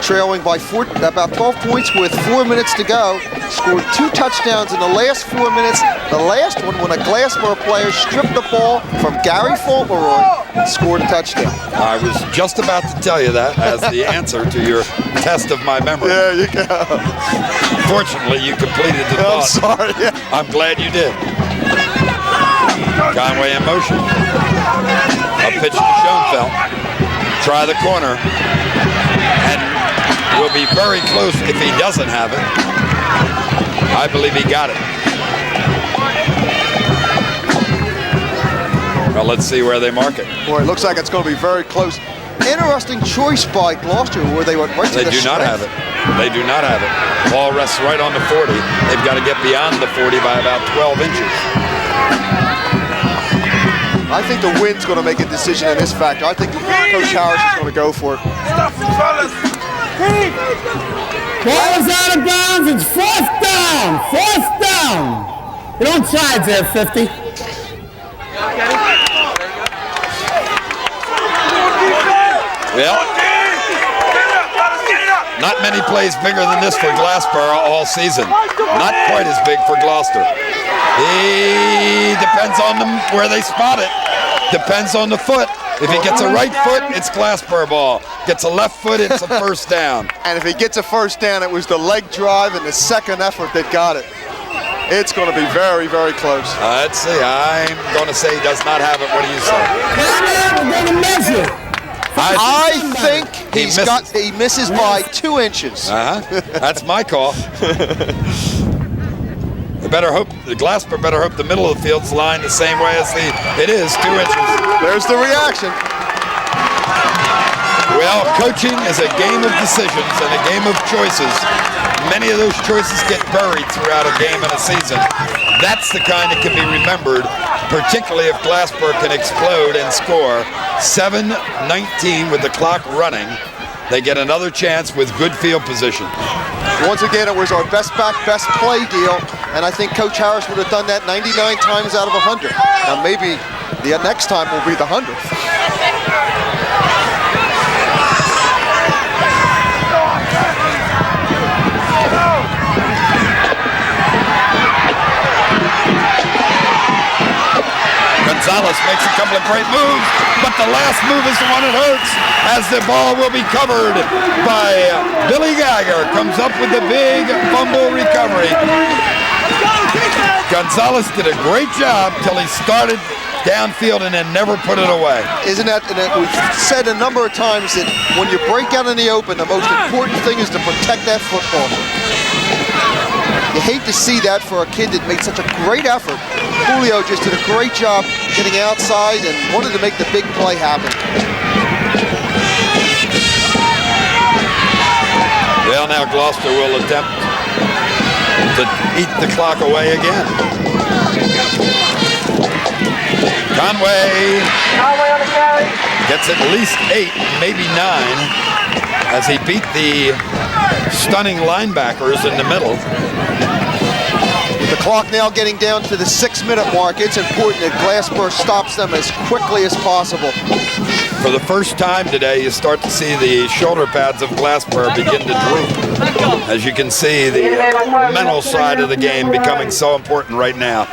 Trailing by about 12 points with 4 minutes to go. Scored 2 touchdowns in the last 4 minutes. The last one when a Glassboro player stripped the ball from Gary Fauntleroy and scored a touchdown. I was just about to tell you that as the answer to your test of my memory. There you go. Fortunately, you completed the thought. I'm sorry. I'm glad you did. Conway in motion. A pitch to Schoenfeld. Try the corner. And will be very close if he doesn't have it. I believe he got it. Well, let's see where they mark it. Boy, it looks like it's going to be very close. Interesting choice by Gloucester, where they went right to the They do not have it. They do not have it. Ball rests right on the 40. They've got to get beyond the 40 by about 12 inches. I think the wind's going to make a decision in this factor. I think Coach Harris is going to go for it. Stop it, fellas. Ball is out of bounds. It's 4th down. 4th down. Get on sides there, 50. Well, not many plays bigger than this for Glassboro all season. Not quite as big for Gloucester. He depends on them where they spot it. Depends on the foot. If he gets a right foot, it's Glassboro ball. Gets a left foot, it's a first down. And if he gets a first down, it was the leg drive and the second effort that got it. It's going to be very, very close. Let's see. I'm going to say he does not have it. What do you say? We're going to measure. I think He he misses by 2 inches. That's my call. They better hope, the Glassboro better hope the middle of the field's lined the same way as it is, 2 inches. There's the reaction. Well, coaching is a game of decisions and a game of choices. Many of those choices get buried throughout a game and a season. That's the kind that can be remembered, particularly if Glassboro can explode and score. 7:19 with the clock running. They get another chance with good field position. Once again, it was our best back, best play deal, and I think Coach Harris would have done that 99 times out of 100. Now maybe the next time will be the 100th. Gonzalez makes a couple of great moves, but the last move is the one that hurts, as the ball will be covered by Billy Geiger. Comes up with the big fumble recovery. Gonzalez did a great job till he started downfield and then never put it away. Isn't that, and we've said a number of times that when you break out in the open, the most important thing is to protect that football. You hate to see that for a kid that made such a great effort. Julio just did a great job getting outside and wanted to make the big play happen. Well, now Gloucester will attempt to eat the clock away again. Conway on the carry. gets at least 8, maybe 9, as he beat the stunning linebackers in the middle. The clock now getting down to the 6-minute mark. It's important that Glassboro stops them as quickly as possible. For the first time today, you start to see the shoulder pads of Glassboro begin to droop. As you can see, the mental side of the game becoming so important right now.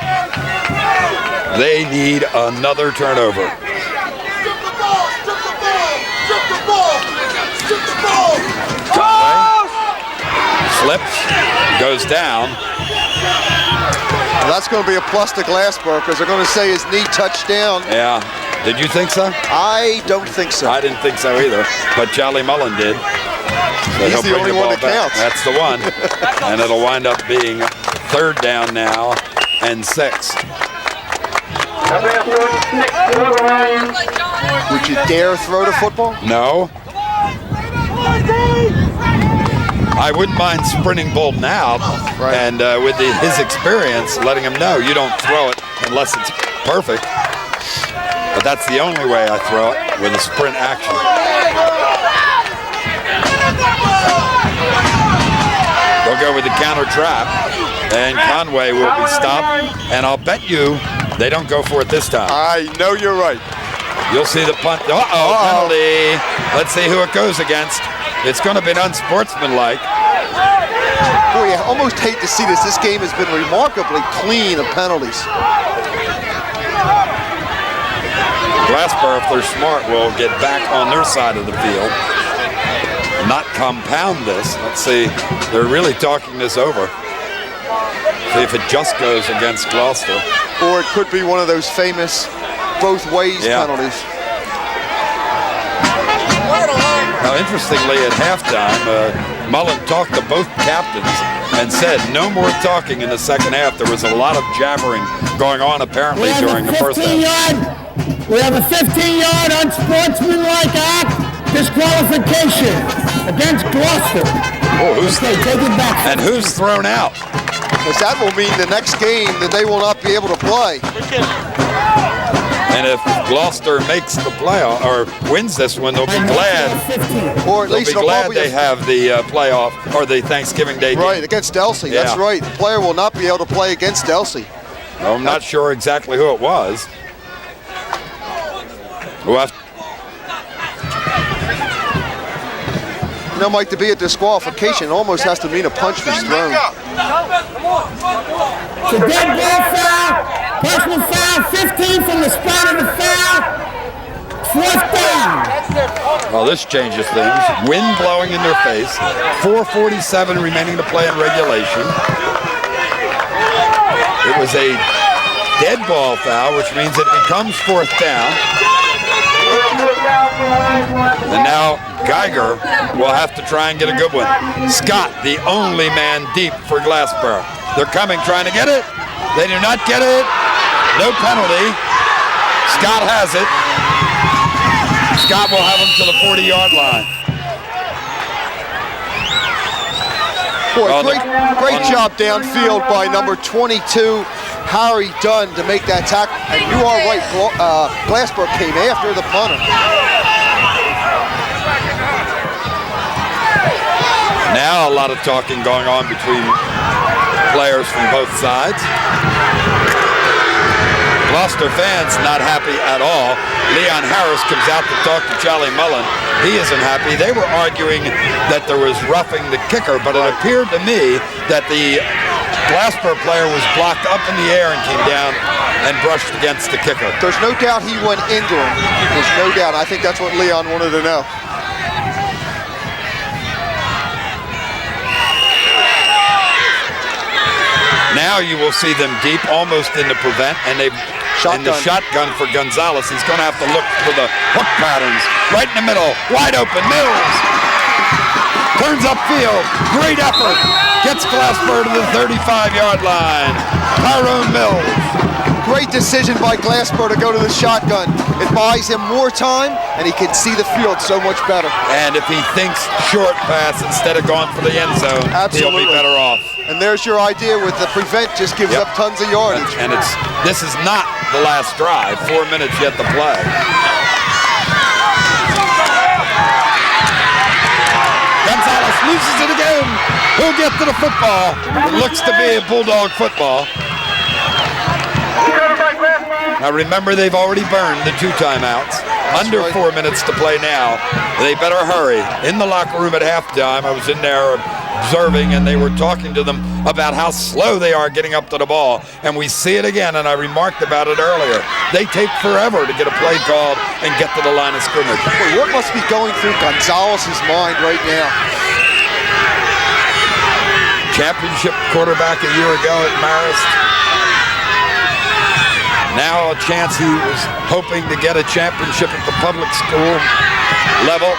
They need another turnover. Slips, goes down. Well, that's going to be a plus to Glassboro because they're going to say his knee touched down. Yeah. Did you think so? I don't think so. I didn't think so either, but Charlie Mullen did. So he's the only one that counts. That's the one. And it'll wind up being 3rd down now and 6. Would you dare throw the football? No. I wouldn't mind sprinting Bolton out, right. And with his experience, letting him know you don't throw it unless it's perfect. But that's the only way I throw it, with a sprint action. They'll go with the counter trap, and Conway will be stopped. And I'll bet you they don't go for it this time. I know you're right. You'll see the punt. Penalty. Let's see who it goes against. It's going to be unsportsmanlike. Boy, I almost hate to see this. This game has been remarkably clean of penalties. Glassboro, if they're smart, will get back on their side of the field, not compound this. Let's see. They're really talking this over. See if it just goes against Gloucester. Or it could be one of those famous both ways penalties. Now, interestingly, at halftime, Mullen talked to both captains and said no more talking in the second half. There was a lot of jabbering going on, apparently, during the first half. We have a 15-yard unsportsmanlike act disqualification against Gloucester. Oh, take it back. And who's thrown out? Because that will mean the next game that they will not be able to play. And if Gloucester makes the playoff or wins this one, they'll be glad. Or at least they'll be glad they have the playoff or the Thanksgiving Day game. Right, against Elsie. Yeah. That's right. The player will not be able to play against Elsie. Well, I'm not sure exactly who it was. You know, Mike, to be a disqualification almost has to mean a punch was thrown. It's a dead ball foul. Personal foul, 15 from the spot of the foul. 4th down. Well, this changes things. Wind blowing in their face. 4:47 remaining to play in regulation. It was a dead ball foul, which means it becomes 4th down. And now Geiger will have to try and get a good one. Scott, the only man deep for Glassboro. They're coming, trying to get it. They do not get it. No penalty. Scott has it. Scott will have him to the 40-yard line. Boy, great job downfield by number 22, Harry Dunn, to make that tackle. And you are right, Glassboro came after the punter. Now a lot of talking going on between players from both sides. Gloucester fans not happy at all. Leon Harris comes out to talk to Charlie Mullen. He isn't happy. They were arguing that there was roughing the kicker, but it appeared to me that the Glassboro player was blocked up in the air and came down and brushed against the kicker. There's no doubt he went into him. There's no doubt. I think that's what Leon wanted to know. Now you will see them deep, almost into prevent, and they've in the shotgun for Gonzalez. He's going to have to look for the hook patterns. Right in the middle, wide open, Mills. Turns upfield, great effort. Gets Glassboro to the 35-yard line. Tyrone Mills. Great decision by Glassboro to go to the shotgun. It buys him more time, and he can see the field so much better. And if he thinks short pass instead of going for the end zone, he'll be better off. And there's your idea with the prevent, just gives up tons of yardage. And this is not the last drive. 4 minutes yet to play. Gonzalez loses it again. Who'll get to the football? It looks to be a Bulldog football. Now remember, they've already burned the 2 timeouts. Under 4 minutes to play now. They better hurry. In the locker room at halftime, I was in there observing, and they were talking to them about how slow they are getting up to the ball. And we see it again, and I remarked about it earlier. They take forever to get a play called and get to the line of scrimmage. Boy, what must be going through Gonzalez's mind right now? Championship quarterback a year ago at Marist. Now a chance he was hoping to get a championship at the public school level.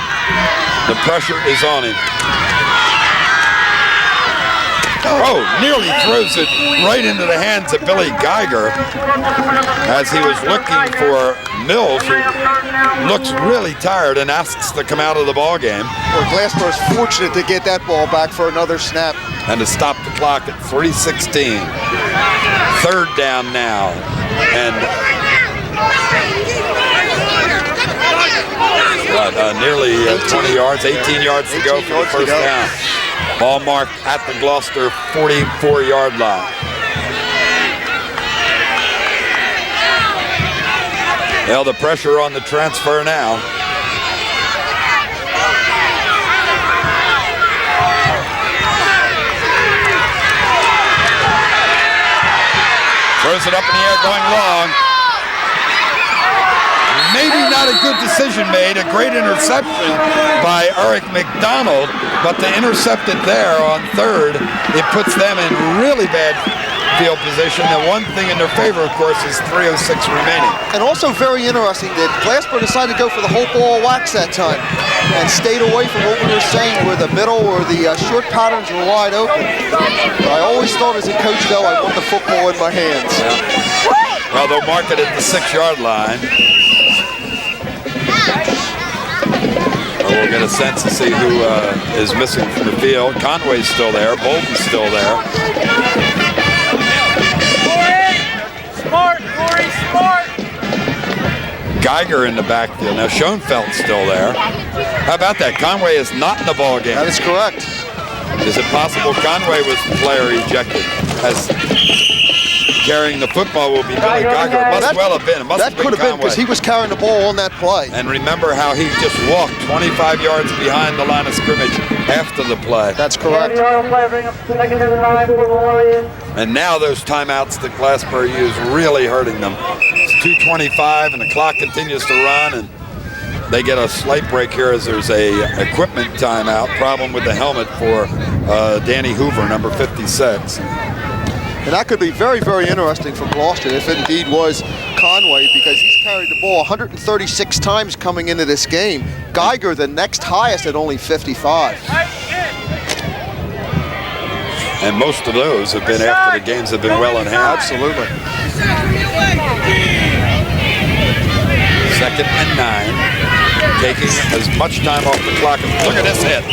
The pressure is on him. Oh, nearly throws it right into the hands of Billy Geiger as he was looking for Mills, who looks really tired and asks to come out of the ball game. Well, Glassboro's fortunate to get that ball back for another snap. And to stop the clock at 3:16. 3rd down now. And nearly 20 yards, 18 yards to go for the first down. Ball marked at the Gloucester 44-yard line. Well, the pressure on the transfer now. Throws it up in the air, going long. Maybe not a good decision made. A great interception by Eric McDonald, but to intercept it there on 3rd, it puts them in really bad field position. The one thing in their favor, of course, is 3:06 remaining. And also very interesting that Glassboro decided to go for the whole ball wax that time and stayed away from what we were saying where the middle or the short patterns were wide open. But I always thought as a coach, though, I want the football in my hands. Yeah. Well, they'll mark it at the 6-yard line. We'll get a sense to see who is missing from the field. Conway's still there. Bolton's still there. Smart. Geiger in the backfield. Now Schoenfeld's still there. How about that? Conway is not in the ball game. That is correct. Is it possible Conway was the player ejected? As carrying the football will be Billy Geiger. It must well have been. It must that could have been because he was carrying the ball on that play. And remember how he just walked 25 yards behind the line of scrimmage after the play. That's correct. And now those timeouts that Glassboro used really hurting them. It's 2:25 and the clock continues to run, and they get a slight break here as there's a equipment timeout. Problem with the helmet for Danny Hoover, number 56. And that could be very, very interesting for Gloucester if it indeed was Conway, because he's carried the ball 136 times coming into this game. Geiger, the next highest, at only 55. And most of those have been after the games have been well in hand. Absolutely. 2nd and 9. Taking as much time off the clock. Look at this hit.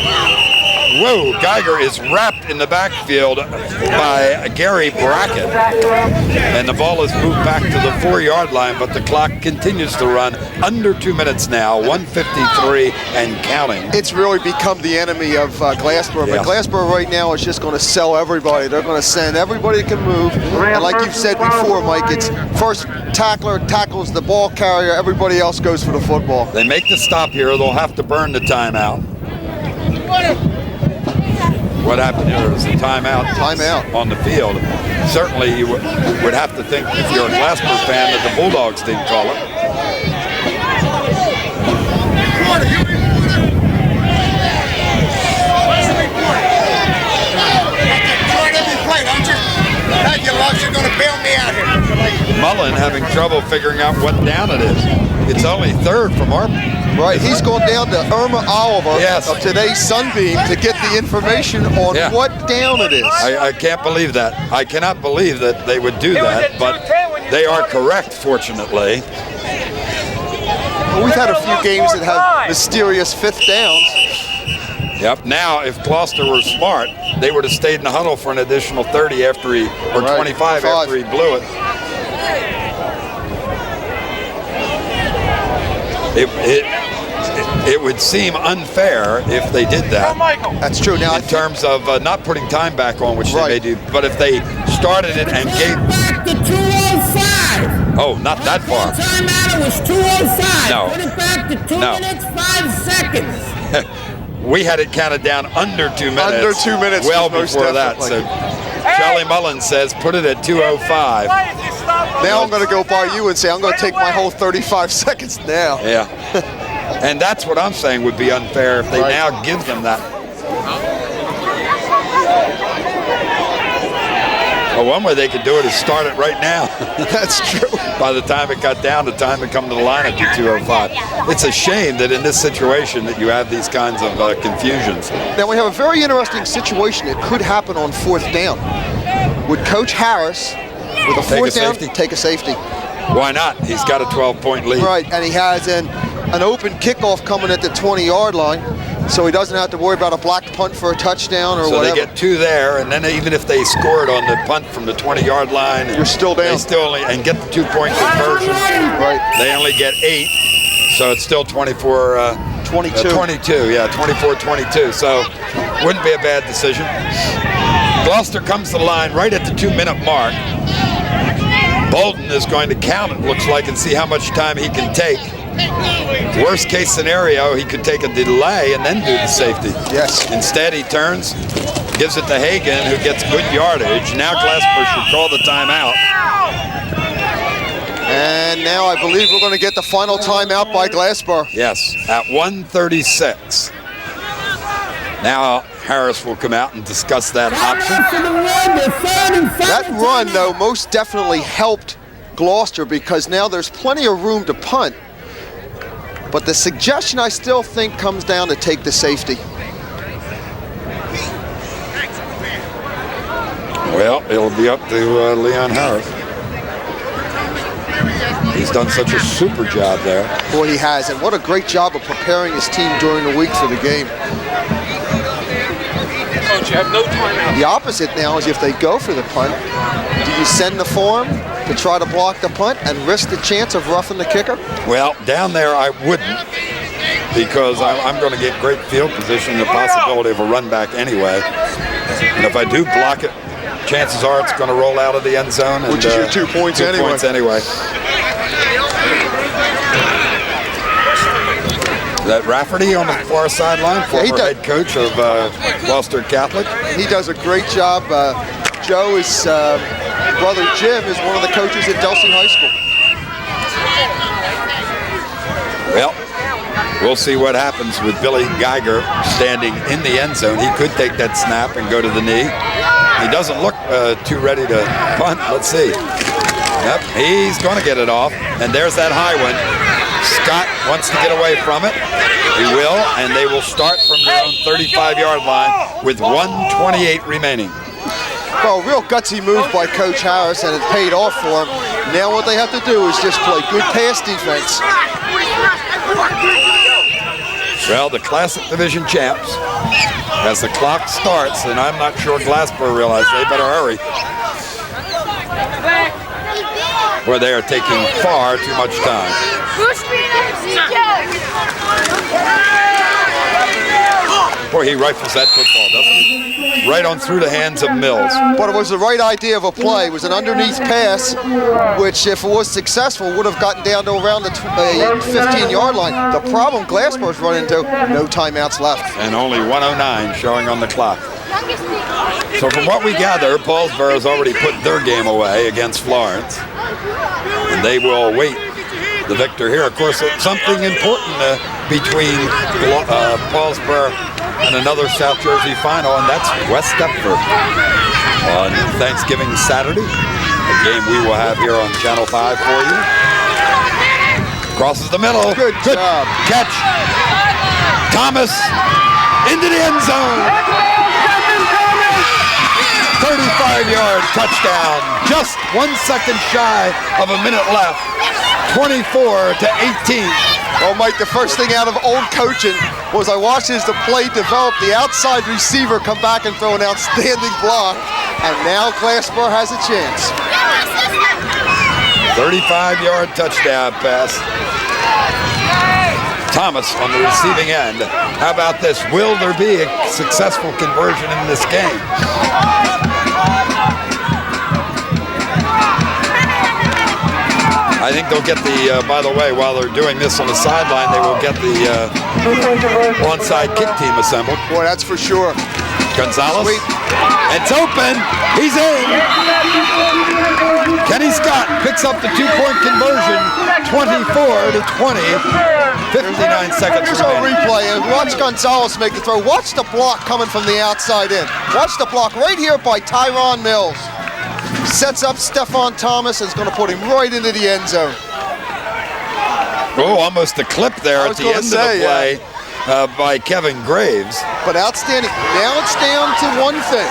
Whoa, Geiger is wrapped in the backfield by Gary Brackett. And the ball is moved back to the 4-yard line, but the clock continues to run. Under 2 minutes now, 1:53 and counting. It's really become the enemy of Glassboro, but Glassboro right now is just going to sell everybody. They're going to send everybody that can move. And like you've said before, Mike, it's first tackler tackles the ball carrier, everybody else goes for the football. They make the stop here. They'll have to burn the timeout. What happened here is a timeout on the field. Certainly you would have to think, if you're a Glassboro fan, that the Bulldogs didn't call it. Mullen having trouble figuring out what down it is. It's only third from our... Right, he's gone down to Irma Oliver Yes. of today's Sunbeam to get the information on what down it is. I can't believe that. I cannot believe that they would do that, but they are correct, fortunately. Well, we've had a few games that have mysterious fifth downs. Yep. Now, if Gloucester were smart, they would have stayed in the huddle for an additional 30 after he, or 25 after he blew it. It would seem unfair if they did that. That's true. Now, in terms of not putting time back on, which they may do, but if they started it and gave... Back to 2:05. Oh, not that far. Timeout was 2:05. No. Put it back to 2 minutes, 5 seconds. We had it counted down under 2 minutes. Under 2 minutes. Well before that. So Charlie Mullen says put it at 2:05. Now I'm going to go by you and say I'm going to take my whole 35 seconds now. Yeah. And that's what I'm saying would be unfair if they now give them that. Well, one way they could do it is start it right now. That's true. By the time it got down to time to come to the line at 2:05. It's a shame that in this situation that you have these kinds of confusions. Now we have a very interesting situation that could happen on fourth down. Would Coach Harris, with a fourth down, take a safety? Why not? He's got a 12-point lead. Right, and he has an open kickoff coming at the 20-yard line, so he doesn't have to worry about a blocked punt for a touchdown or so whatever. They get 2 there, and then even if they scored on the punt from the 20-yard line, you're still down. They still only, and get the 2-point conversion. Right. They only get 8, so it's still 24. 22. 22, yeah, 24-22. So wouldn't be a bad decision. Gloucester comes to the line right at the 2-minute mark. Bolden is going to count it, looks like, and see how much time he can take. Worst case scenario, he could take a delay and then do the safety. Yes. Instead, he turns, gives it to Hagan, who gets good yardage. Now Glassboro should call the timeout. And now I believe we're going to get the final timeout by Glassboro. Yes, at 1:36. Now Harris will come out and discuss that option. That run, though, most definitely helped Gloucester because now there's plenty of room to punt. But the suggestion I still think comes down to take the safety. Well, it'll be up to Leon Harris. He's done such a super job there. Boy, he has, and what a great job of preparing his team during the week for the game. Coach, you have no timeout. The opposite now is if they go for the punt, do you send the form to try to block the punt and risk the chance of roughing the kicker? Well, down there I wouldn't, because I'm going to get great field position and the possibility of a run back anyway. And if I do block it, chances are it's going to roll out of the end zone. And, which is your 2 points anyway. 2 points anyway. That Rafferty on the far sideline, former head coach of Gloucester Catholic. He does a great job. Joe, his brother Jim, is one of the coaches at Delsey High School. Well, we'll see what happens with Billy Geiger standing in the end zone. He could take that snap and go to the knee. He doesn't look too ready to punt. Let's see. Yep, he's going to get it off. And there's that high one. Scott wants to get away from it. He will, and they will start from their own 35-yard line with 1:28 remaining. Well, real gutsy move by Coach Harris, and it paid off for him. Now what they have to do is just play good pass defense. Well, the Classic Division champs, as the clock starts, and I'm not sure Glassboro realize they better hurry, where they are taking far too much time. Boy, he rifles that football, doesn't he? Right on through the hands of Mills. But it was the right idea of a play. It was an underneath pass, which, if it was successful, would have gotten down to around the 15-yard line. The problem Glassboro's run into, no timeouts left. And only 1:09 showing on the clock. So from what we gather, Paulsboro's already put their game away against Florence. And they will wait the victor here. Of course, something important between Paulsboro and another South Jersey final, and that's West Stepford on Thanksgiving Saturday. A game we will have here on Channel 5 for you. Crosses the middle. Good job. Catch. Thomas into the end zone. 35-yard touchdown. Just 1 second shy of a minute left. 24-18. Well, Mike, the first thing out of old coaching was I watched as the play develop, the outside receiver come back and throw an outstanding block, and now Glassboro has a chance. 35-yard touchdown pass. Thomas on the receiving end. How about this? Will there be a successful conversion in this game? I think they'll get the, by the way, while they're doing this on the sideline, they will get the onside kick team assembled. Boy, that's for sure. Gonzalez. Sweet. It's open. He's in. Kenny Scott picks up the two-point conversion, 24-20. 59 seconds Here's our remaining. replay, and watch Gonzalez make the throw. Watch the block coming from the outside in. Watch the block right here by Tyron Mills. Sets up Stephon Thomas and is going to put him right into the end zone. Oh, almost a clip there at the end of the play by Kevin Graves. But outstanding. Now it's down to one thing.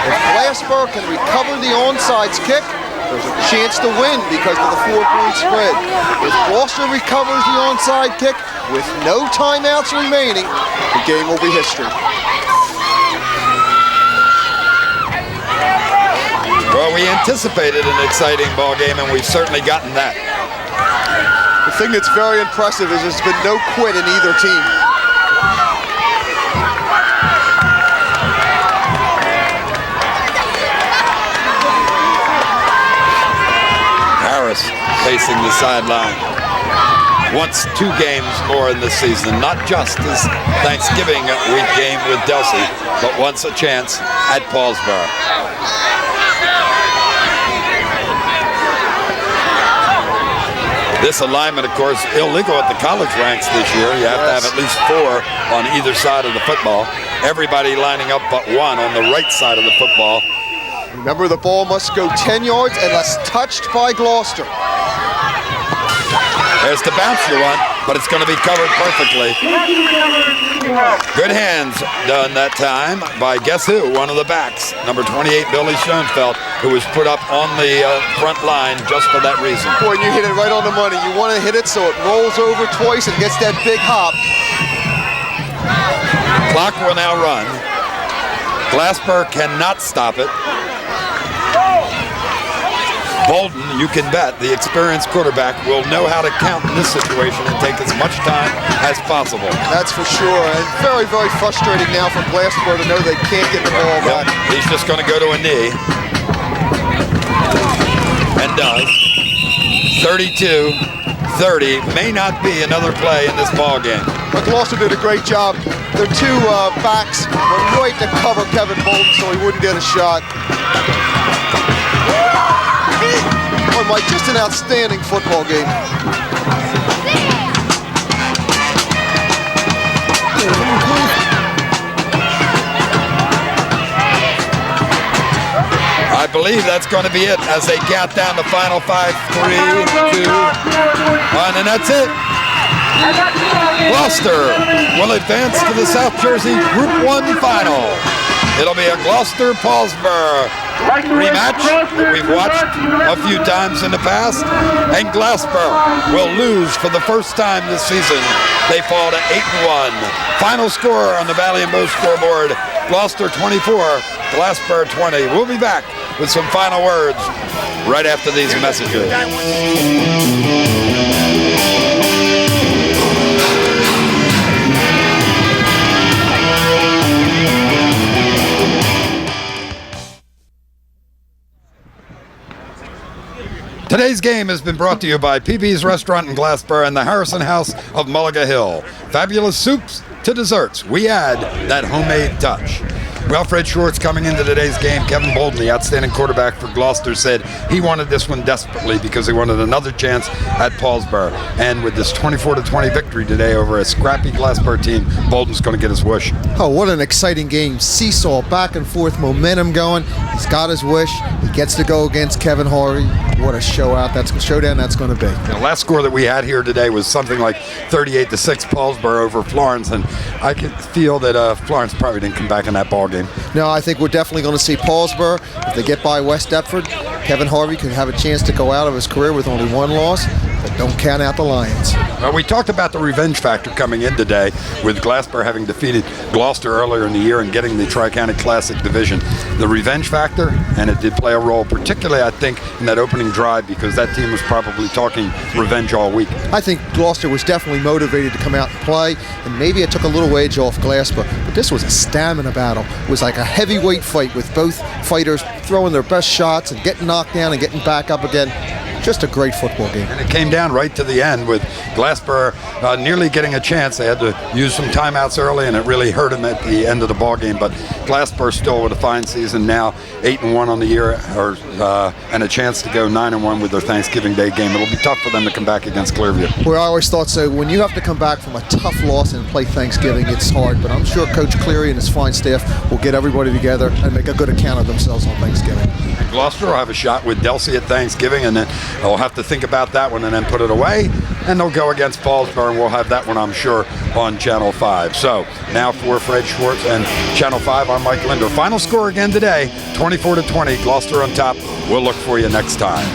If Glassboro can recover the onside kick, there's a chance to win because of the 4-point spread. If Gloucester recovers the onside kick with no timeouts remaining, the game will be history. Well, we anticipated an exciting ball game, and we've certainly gotten that. The thing that's very impressive is there's been no quit in either team. Harris facing the sideline. Wants 2 games more in this season, not just his Thanksgiving week game with Delsey, but wants a chance at Paulsboro. This alignment, of course, illegal at the college ranks this year. You have to have at least 4 on either side of the football. Everybody lining up but one on the right side of the football. Remember, the ball must go 10 yards unless touched by Gloucester. There's the bounce you want, but it's going to be covered perfectly. Good hands done that time by guess who? One of the backs, number 28, Billy Schoenfeld, who was put up on the front line just for that reason. Boy, you hit it right on the money. You want to hit it so it rolls over twice and gets that big hop. Clock will now run. Glassboro cannot stop it. Bolden, you can bet, the experienced quarterback will know how to count in this situation and take as much time as possible. That's for sure, and very, very frustrating now for Glassboro to know they can't get the ball back. He's just going to go to a knee. And does. 32-30, may not be another play in this ball game. But Gloucester did a great job. Their 2 backs were right to cover Kevin Bolden so he wouldn't get a shot. Boy, Mike, just an outstanding football game. I believe that's going to be it as they count down the final 5, 3, 2, 1, and that's it. Gloucester will advance to the South Jersey Group 1 final. It'll be a Gloucester-Paulsboro rematch that we've watched a few times in the past, and Glassboro will lose for the first time this season. They fall to 8-1. Final score on the Valley and Bow scoreboard, Gloucester 24, Glassboro 20. We'll be back with some final words right after these messages. Today's game has been brought to you by PB's Restaurant in Glassboro and the Harrison House of Mulliga Hill. Fabulous soups to desserts. We add that homemade touch. Well, Fred Schwartz coming into today's game, Kevin Bolden, the outstanding quarterback for Gloucester, said he wanted this one desperately because he wanted another chance at Paulsboro. And with this 24-20 victory today over a scrappy Glassboro team, Bolden's going to get his wish. Oh, what an exciting game. Seesaw, back and forth, momentum going. He's got his wish. He gets to go against Kevin Harvey. What a showdown that's going to be. The last score that we had here today was something like 38-6 Paulsboro over Florence, and I could feel that Florence probably didn't come back in that ball game. No, I think we're definitely going to see Paulsboro. If they get by West Deptford, Kevin Harvey could have a chance to go out of his career with only one loss, but don't count out the Lions. Well, we talked about the revenge factor coming in today with Glassboro having defeated Gloucester earlier in the year and getting the Tri-County Classic division. The revenge factor, and it did play a role, particularly I think in that opening drive, because that team was probably talking revenge all week. I think Gloucester was definitely motivated to come out and play, and maybe it took a little edge off Glassboro, but this was a stamina battle. It was like a heavyweight fight with both fighters throwing their best shots and getting knocked down and getting back up again. Just a great football game. And it came down right to the end with Glassboro nearly getting a chance. They had to use some timeouts early, and it really hurt them at the end of the ball game. But Glassboro still with a fine season now, 8-1 on the year, and a chance to go 9-1 with their Thanksgiving Day game. It'll be tough for them to come back against Clearview. Well, I always thought so. When you have to come back from a tough loss and play Thanksgiving, it's hard. But I'm sure Coach Cleary and his fine staff will get everybody together and make a good account of themselves on Thanksgiving. And Gloucester will have a shot with Delsey at Thanksgiving, and then they'll have to think about that one and then put it away. And they'll go against Paulsboro, and we'll have that one, I'm sure, on Channel 5. So now for Fred Schwartz and Channel 5, I'm Mike Linder. Final score again today, 24-20, Gloucester on top. We'll look for you next time.